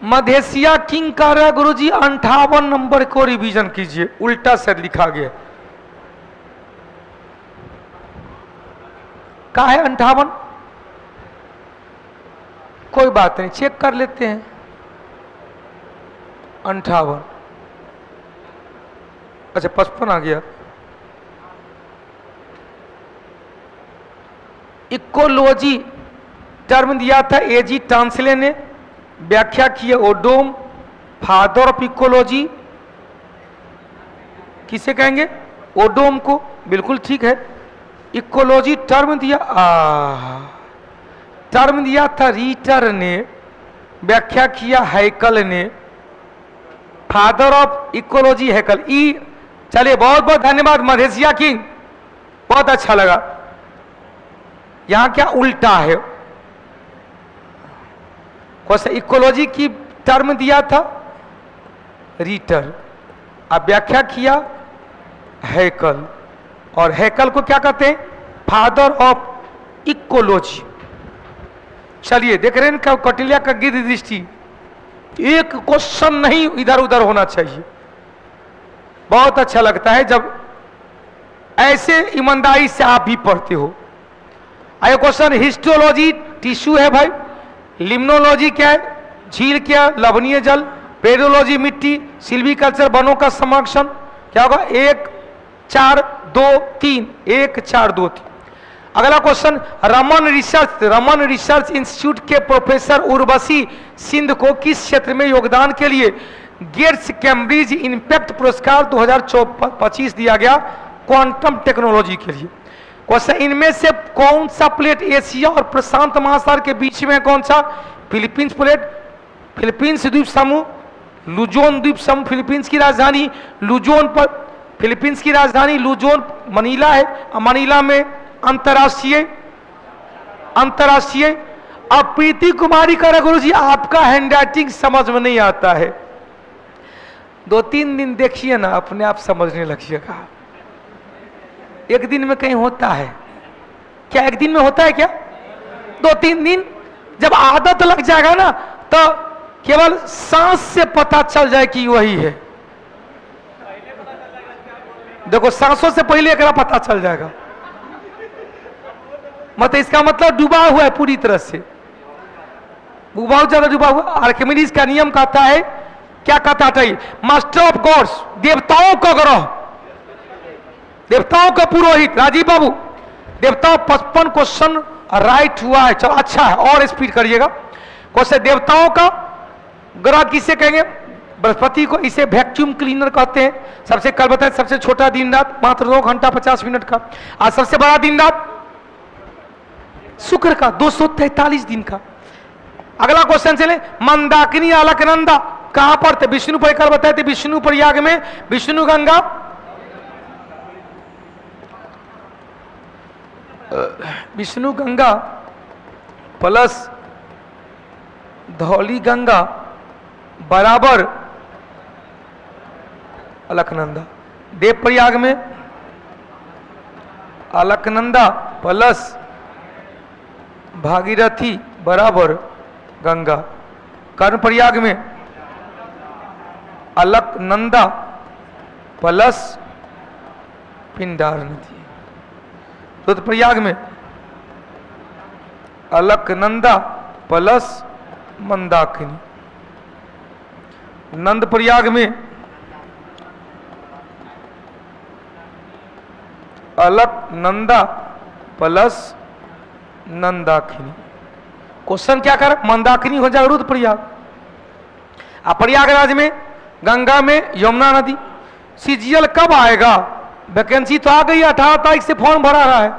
मधेसिया किंग कह रहा है गुरुजी 58 नंबर को रिवीजन कीजिए, उल्टा से लिखा गया। का है 58? कोई बात नहीं, चेक कर लेते हैं। 58, अच्छा 55 आ गया। इकोलॉजी टर्म दिया था एजी टांसले ने, व्याख्या की है ओडोम। फादर ऑफ इकोलॉजी किसे कहेंगे? ओडोम को। बिल्कुल ठीक है। इकोलॉजी टर्म दिया था रीटर ने, व्याख्या किया हैकल ने। Father of ecology Haeckel. ई चलिए, बहुत बहुत धन्यवाद मधेसिया किंग, बहुत अच्छा लगा। यहां क्या उल्टा है? कौन सा? इकोलॉजी की टर्म दिया था रीटर, अब व्याख्या किया हैकल। और हैकल को क्या कहते हैं? Father of ecology. चलिए देख रहे हैं कौटिल्य का गिद्ध दृष्टि। एक क्वेश्चन नहीं इधर उधर होना चाहिए। बहुत अच्छा लगता है जब ऐसे ईमानदारी से आप भी पढ़ते हो। आइए क्वेश्चन, हिस्टोलॉजी टिश्यू है भाई। लिम्नोलॉजी क्या है? झील क्या? लवणीय जल। पेडोलॉजी मिट्टी। सिल्वीकल्चर वनों का संरक्षण। क्या होगा? 1 4 2 3, 1 4 2 3। अगला क्वेश्चन, रमन रिसर्च इंस्टीट्यूट के प्रोफेसर उर्वशी सिंध को किस क्षेत्र में योगदान के लिए गेट्स कैम्ब्रिज इम्पैक्ट पुरस्कार 2025 दिया गया? क्वांटम टेक्नोलॉजी के लिए। क्वेश्चन, इनमें से कौन सा प्लेट एशिया और प्रशांत महासागर के बीच में? कौन सा? फिलीपींस प्लेट, फिलीपींस द्वीप समूह, लुजोन द्वीप समूह। फिलीपींस की राजधानी लुजोन पर, फिलीपींस की राजधानी लुजोन मनीला है। मनीला में अंतरराष्ट्रीय अब प्रीति कुमारी का गुरु जी, आपका हैंडराइटिंग समझ में नहीं आता है, 2-3 दिन देखिए ना, अपने आप समझने लगिएगा। एक दिन में कहीं होता है क्या? एक दिन में होता है क्या? 2-3 दिन जब आदत लग जाएगा ना, तो केवल सांस से पता चल जाए कि वही है। देखो, सांसों से पहले एकरा पता चल जाएगा। मतलब इसका मतलब डूबा हुआ है पूरी तरह से, बहुत ज्यादा डूबा हुआ। आर्किमिडीज का नियम कहता है, क्या कहता है? मास्टर ऑफ गॉड्स, देवताओं का ग्रह, देवताओं का पुरोहित। राजीव बाबू, देवताओं 55 क्वेश्चन राइट हुआ है। चलो अच्छा है, और स्पीड करिएगा। क्वेश्चन, देवताओं का ग्रह किसे कहेंगे? बृहस्पति को। इसे वैक्यूम क्लीनर कहते हैं। सबसे कल बताए, सबसे छोटा दिन रात मात्र 2 घंटा 50 मिनट का। आज सबसे बड़ा दिन रात शुक्र का 243 दिन का। अगला क्वेश्चन चले, मंदाकिनी अलकनंदा कहां पर थे? विष्णु पर कल बताए थे, विष्णु प्रयाग में, विष्णु गंगा, विष्णु गंगा प्लस धौली गंगा बराबर अलकनंदा। देवप्रयाग में अलकनंदा प्लस भागीरथी बराबर गंगा। कर्णप्रयाग में अलकनंदा प्लस पिंडार नदी। रुद्रप्रयाग में अलकनंदा प्लस मंदाकिनी। नंद प्रयाग में अलकनंदा प्लस नंदाकिनी। क्वेश्चन क्या कर? मंदाकिनी हो जाएगा रुद्रप्रयाग। प्रयागराज में, गंगा में यमुना नदी। सीजीएल कब आएगा? वैकेंसी तो आ गई, 18 तारीख से फॉर्म भरा रहा है।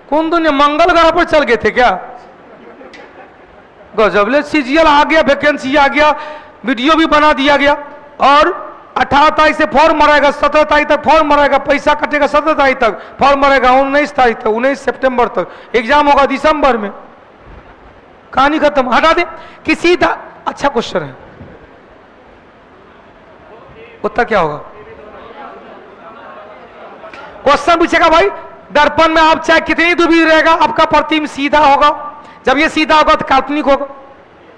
कौन दुनिया मंगल ग्रह पर चल गए थे क्या? गजब, सीजीएल आ गया, वैकेंसी आ गया, वीडियो भी बना दिया गया, और 18 तारीख से फॉर्म भराएगा, 17 तारीख तक फॉर्म भराएगा, पैसा कटेगा 17 तारीख तक, फॉर्म भरेगा 19 तारीख तक, 19 सितंबर तक एग्जाम होगा दिसंबर में। कहानी खत्म, हटा दे। किसी अच्छा क्वेश्चन है, उत्तर क्या होगा? क्वेश्चन पूछेगा भाई, दर्पण में आप चाहे कितनी दूरी रहेगा, आपका प्रतिबिंब सीधा होगा। जब ये सीधा होगा तो काल्पनिक होगा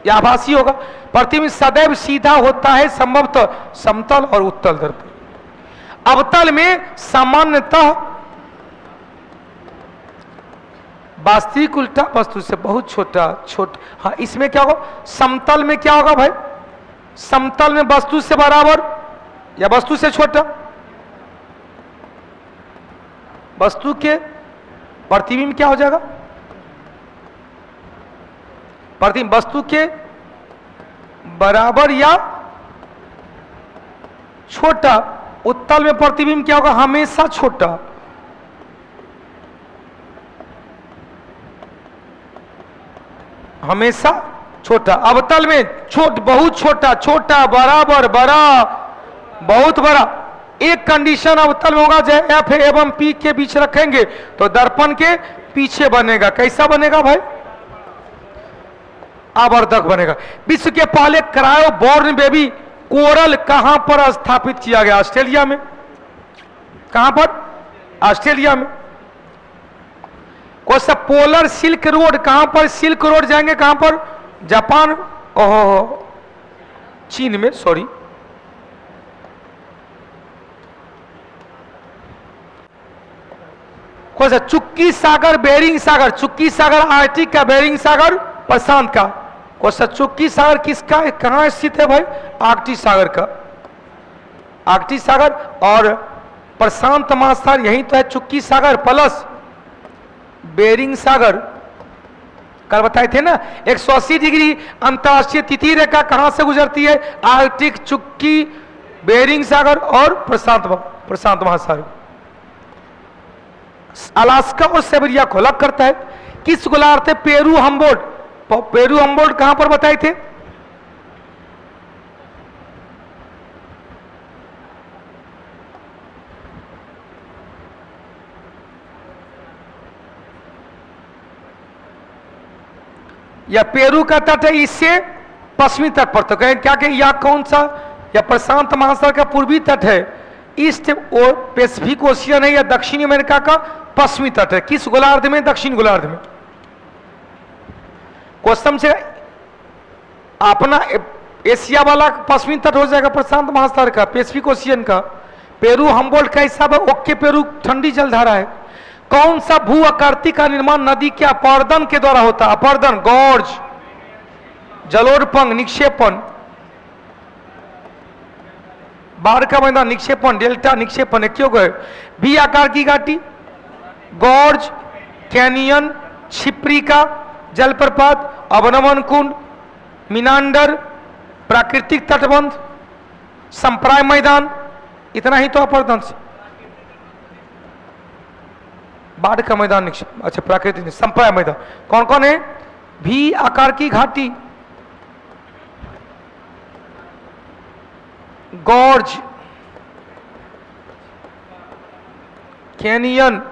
या आभासी होगा। प्रतिबिंब सदैव सीधा होता है, संभवतः समतल और उत्तल दर्पण। अवतल में सामान्यतः वास्तविक उल्टा वस्तु से बहुत छोटा। हाँ, इसमें क्या होगा? समतल में क्या होगा भाई? समतल में वस्तु से बराबर या वस्तु से छोटा। वस्तु के प्रतिबिंब क्या हो जाएगा? प्रतिबिंब वस्तु के बराबर या छोटा। उत्तल में प्रतिबिंब क्या होगा? हमेशा छोटा। हमेशा छोटा। अवतल में बहुत छोटा, छोटा बराबर बड़ा बहुत बड़ा। एक कंडीशन अवतल में होगा, जब एफ एवं पी के बीच रखेंगे तो दर्पण के पीछे बनेगा। कैसा बनेगा भाई? आवर्धक बनेगा। विश्व के पहले क्रायो बोर्न बेबी कोरल कहां पर स्थापित किया गया? ऑस्ट्रेलिया में। कहां पर? ऑस्ट्रेलिया में। कौन सा? पोलर सिल्क रोड कहां पर? सिल्क रोड जाएंगे कहां पर? जापान, ओहो चीन में, सॉरी। कौन सा? चुक्की सागर, बेरिंग सागर। चुक्की सागर आर्कटिक का, बेरिंग सागर प्रशांत का। कौन सा? चुक्की सागर किसका है, कहां स्थित है भाई? आर्कटिक सागर का। आर्कटिक सागर और प्रशांत महासागर यही तो है। चुक्की सागर प्लस बेरिंग सागर कल बताए थे ना। 180 डिग्री अंतरराष्ट्रीय तिथि रेखा कहां से गुजरती है? आर्कटिक, चुक्की, बेरिंग सागर और प्रशांत महासागर। अलास्का और साइबेरिया को अलग करता है। किस गोलार्ध थे? Peru Humboldt. पेरू हम्बोल्ट कहां पर बताए थे? या पेरू का तट है इससे पश्चिमी तट पर, तो कहें क्या कहें, या कौन सा, या प्रशांत महासागर का पूर्वी तट है, ईस्ट और पैसिफिक ओशियन है, या दक्षिणी अमेरिका का पश्चिमी तट है? किस गोलार्ध में? दक्षिण गोलार्ध में। क्वेश्चन से अपना एशिया वाला पश्चिमी तट हो जाएगा प्रशांत महासागर का, पैसिफिक ओशियन का। पेरू हम्बोल्ट का हिसाब है ओके पेरू ठंडी जलधारा है। कौन सा भू आकृति का निर्माण नदी के अपर्दन के द्वारा होता है? अपर्दन, गॉर्ज, जलोढ़ निक्षेपण, बाढ़ का मैदान निक्षेपण, डेल्टा निक्षेपण, क्यों गए? भी आकार की घाटी, गॉर्ज, कैनियन, छिप्रिका, जलप्रपात, अवनमन कुंड, मिनांडर, प्राकृतिक तटबंध, संप्राय मैदान, इतना ही तो अपर्दन से। बाढ़ का मैदान निक्षेप, अच्छा प्राकृतिक संप्राय मैदान कौन कौन है? भी आकार की घाटी, गॉर्ज, कैनियन,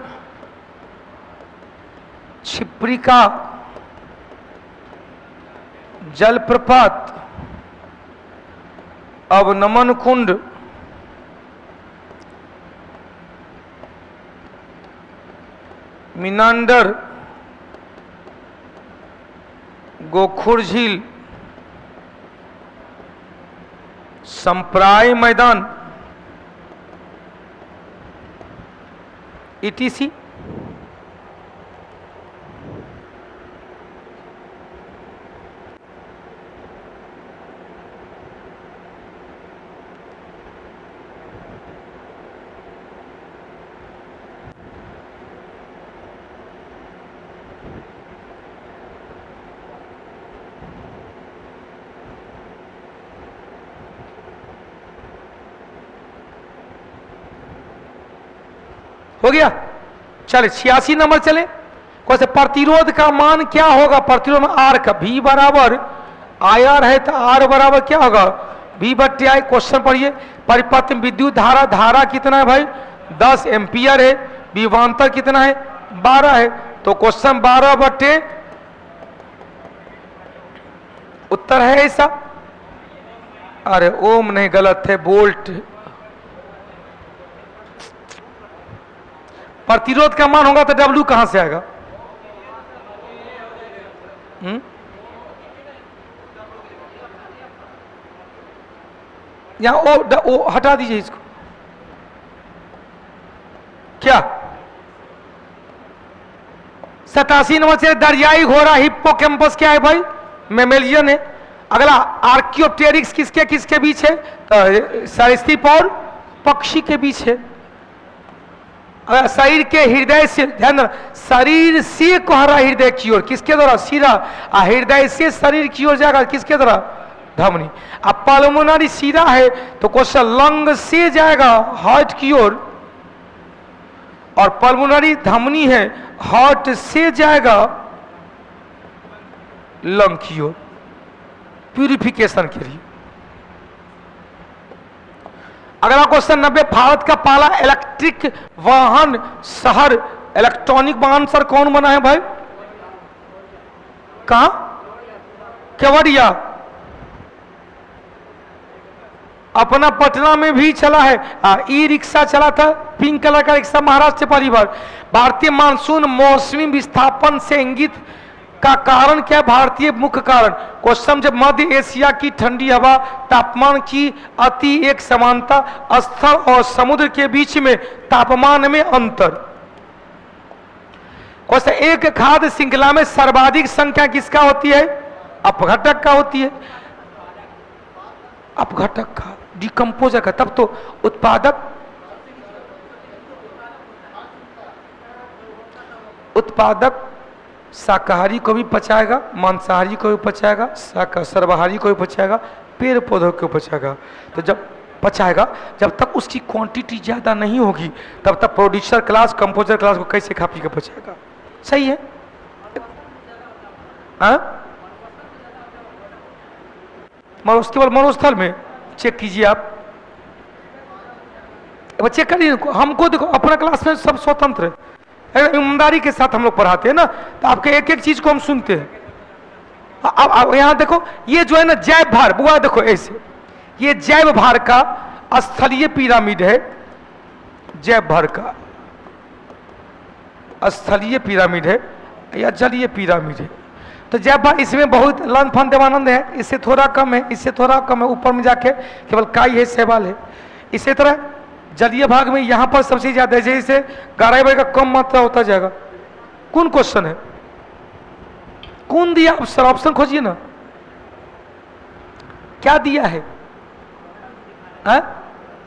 छिप्रिका, जलप्रपात, अवनमन कुंड, मिनांडर, गोखुर झील, संप्राय मैदान, ईटीसी। हो गया? चले 86 नंबर चले। कौन से प्रतिरोध का मान क्या होगा? प्रतिरोध में आर का V बराबर IR है तो R बराबर क्या होगा? V बट्टे I। क्वेश्चन पढ़िए, परिपथ में विद्युत धारा, धारा कितना है भाई? 10 एम्पियर है। विभवांतर कितना है? 12 है। तो क्वेश्चन 12 बट्टे, उत्तर है ऐसा। अरे ओम नहीं, गलत है, वोल्ट। प्रतिरोध का मान होगा तो W कहां से आएगा? यहां ओ हटा दीजिए इसको। क्या 87 नंबर से दरियाई घोड़ा हिप्पोकैम्पस क्या है भाई? मेमेलियन है। अगला आर्कियोप्टेरिक्स किसके किसके बीच है? सरीसृप और पक्षी के बीच है। शरीर के हृदय से, ध्यान रखना, शरीर से कोहरा हृदय की ओर, किसके द्वारा? शिरा। हृदय से शरीर की ओर जाएगा, किसके द्वारा? धमनी। अब पल्मोनरी शिरा है तो क्वेश्चन लंग से जाएगा हार्ट की ओर, और पल्मोनरी धमनी है, हार्ट से जाएगा लंग की ओर, प्यूरिफिकेशन के लिए। अगला क्वेश्चन 90, भारत का पहला इलेक्ट्रिक वाहन शहर, इलेक्ट्रॉनिक वाहन सर कौन बना है भाई? कहा? केवड़िया। अपना पटना में भी चला है। ई रिक्शा चला था, पिंक कलर का रिक्शा, महाराष्ट्र से पहली बार। भारतीय मानसून मौसमी विस्थापन से इंगित का कारण क्या? भारतीय मुख्य कारण। क्वेश्चन, जब मध्य एशिया की ठंडी हवा तापमान की अति एक समानता, स्थल और समुद्र के बीच में तापमान में अंतर। क्वेश्चन, एक खाद्य श्रृंखला में सर्वाधिक संख्या किसका होती है? अपघटक का होती है। अपघटक का, डिकम्पोजर का, तब तो उत्पादक, उत्पादक शाकाहारी को भी पचाएगा, मांसाहारी को भी पचाएगा, सर्वाहारी को भी पचाएगा, पेड़ पौधों को पचाएगा। तो जब पचाएगा। जब तक उसकी क्वांटिटी ज़्यादा नहीं होगी तब तक प्रोड्यूसर क्लास कंपोजर क्लास को कैसे खा पी के पचाएगा? सही है। केवल मरुस्थल में चेक कीजिए आप, चेक करिए। हमको देखो अपना क्लास में सब स्वतंत्र है, ईमानदारी के साथ हम लोग पढ़ाते हैं ना, तो आपके एक एक चीज को हम सुनते हैं। अब यहां देखो, ये जो है ना जैव भार, बुआ देखो ऐसे, ये जैव भार का स्थलीय पिरामिड है, जैव भार का स्थलीय पिरामिड है या जलीय पिरामिड है। तो जैव भार इसमें बहुत लन फन देवानंद है, इससे थोड़ा कम है, इससे थोड़ा कम है, ऊपर में जाके केवल काई है, शैवाल है। इसी तरह जलीय भाग में यहां पर सबसे ज्यादा है, जैसे गाढ़ा का कम मात्रा होता जाएगा। कौन क्वेश्चन है? कौन दिया? सर ऑप्शन खोजिए ना, क्या दिया है?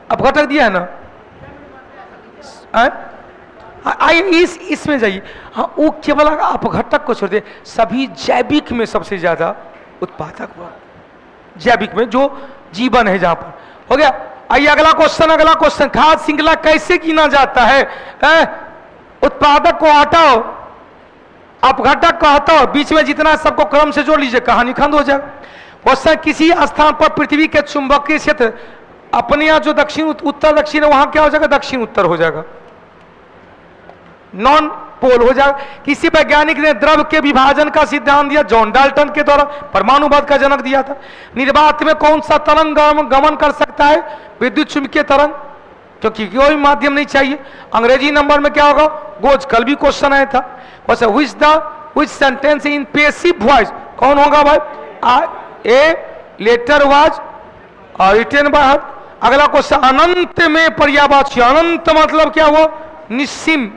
अपघटक दिया है ना? आइए इसमें जाइए। हाँ, वो केवल अपघटक को छोड़ दे, सभी जैविक में सबसे ज्यादा उत्पादक हुआ, जैविक में जो जीवन है जहां पर। हो गया। आइए अगला क्वेश्चन, खाद्य श्रृंखला कैसे गिना जाता है? उत्पादक को हटाओ, अपघटक को हटाओ, बीच में जितना सबको क्रम से जोड़ लीजिए, कहानी खंड हो जाएगा। क्वेश्चन, किसी स्थान पर पृथ्वी के चुंबकीय क्षेत्र अपने यहाँ जो दक्षिण उत्तर दक्षिण है वहां क्या हो जाएगा? दक्षिण उत्तर हो जाएगा, नॉन पोल हो जाएगा। किसी वैज्ञानिक ने द्रव के विभाजन का सिद्धांत दिया, जॉन डाल्टन के द्वारा, परमाणुवाद का जनक दिया था। निर्वात में कौन सा तरंग गमन कर सकता है? विद्युत चुंबकीय तरंग, क्योंकि कोई माध्यम नहीं चाहिए। अंग्रेजी नंबर में क्या होगा? गोज, कल भी क्वेश्चन आया था। Which sentence in passive voice कौन होगा भाई? A letter was written by. अगला क्वेश्चन, अनंत में पर्यायवाची, अनंत मतलब क्या हुआ? निस्सीम।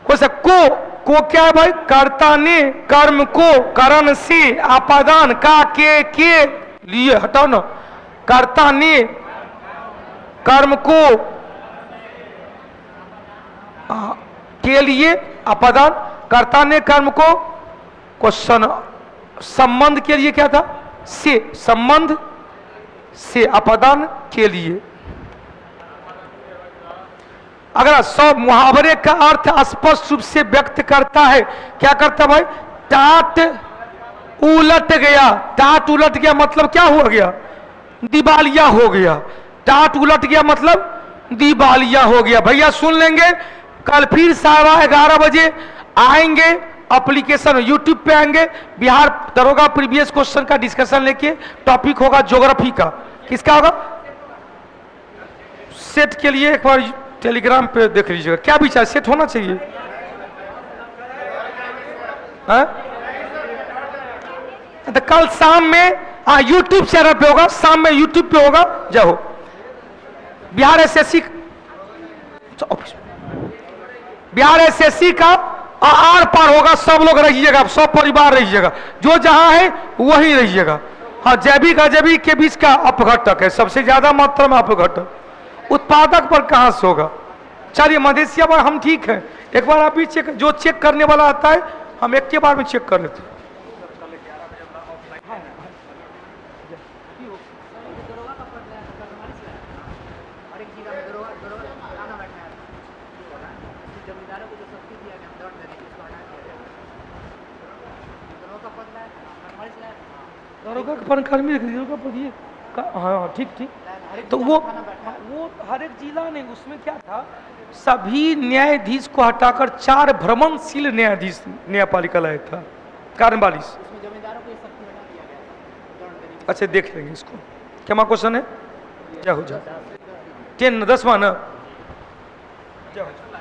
को क्या है भाई? कर्ता ने कर्म को करण से आपादान का के लिए, हटाओ ना, कर्ता ने कर्म को के लिए आपादान, कर्ता ने कर्म को, क्वेश्चन संबंध के लिए क्या था? से, संबंध से आपादान के लिए। अगर सब मुहावरे का अर्थ स्पष्ट रूप से व्यक्त करता है, क्या करता भाई? टाट उलट गया, टाट उलट गया मतलब क्या हो गया? दिवालिया हो गया। टाट उलट गया मतलब दिवालिया हो गया। भैया सुन लेंगे, कल फिर 11:15 बजे आएंगे, एप्लीकेशन यूट्यूब पे आएंगे, बिहार दरोगा प्रीवियस क्वेश्चन का डिस्कशन लेके। टॉपिक होगा ज्योग्राफी का। किसका होगा? सेट के लिए एक बार टेलीग्राम पे देख लीजिएगा, क्या विचार? सेट होना चाहिए। तो कल शाम में यूट्यूब चैनल पे होगा, शाम में यूट्यूब पे होगा। जय हो। बिहार एसएससी, बिहार एसएससी का आर पार होगा। सब लोग रहिएगा, सब परिवार रहिएगा, जो जहां है वहीं रहिएगा। हाँ, जैविक अजैविक के बीच का अपघटक है, सबसे ज्यादा मात्रा में अपघटक। उत्पादक पर कहां से होगा? चलिए मधेसिया पर हम ठीक है, एक बार आप ही चेक, जो चेक करने वाला आता है हम एक के बार में चेक कर लेते हैं। दरोगा का कर्मी हाँ ठीक ठीक। तो वो हर एक जिला ने, उसमें क्या था, सभी न्यायाधीश को हटाकर 4 भ्रमणशील न्यायाधीश न्यायपालिका लाया था, कार्यवालिस। अच्छा देख लेंगे इसको। क्या क्वेश्चन है? क्या हो जाए 10 10वां ना? क्या हो जाए?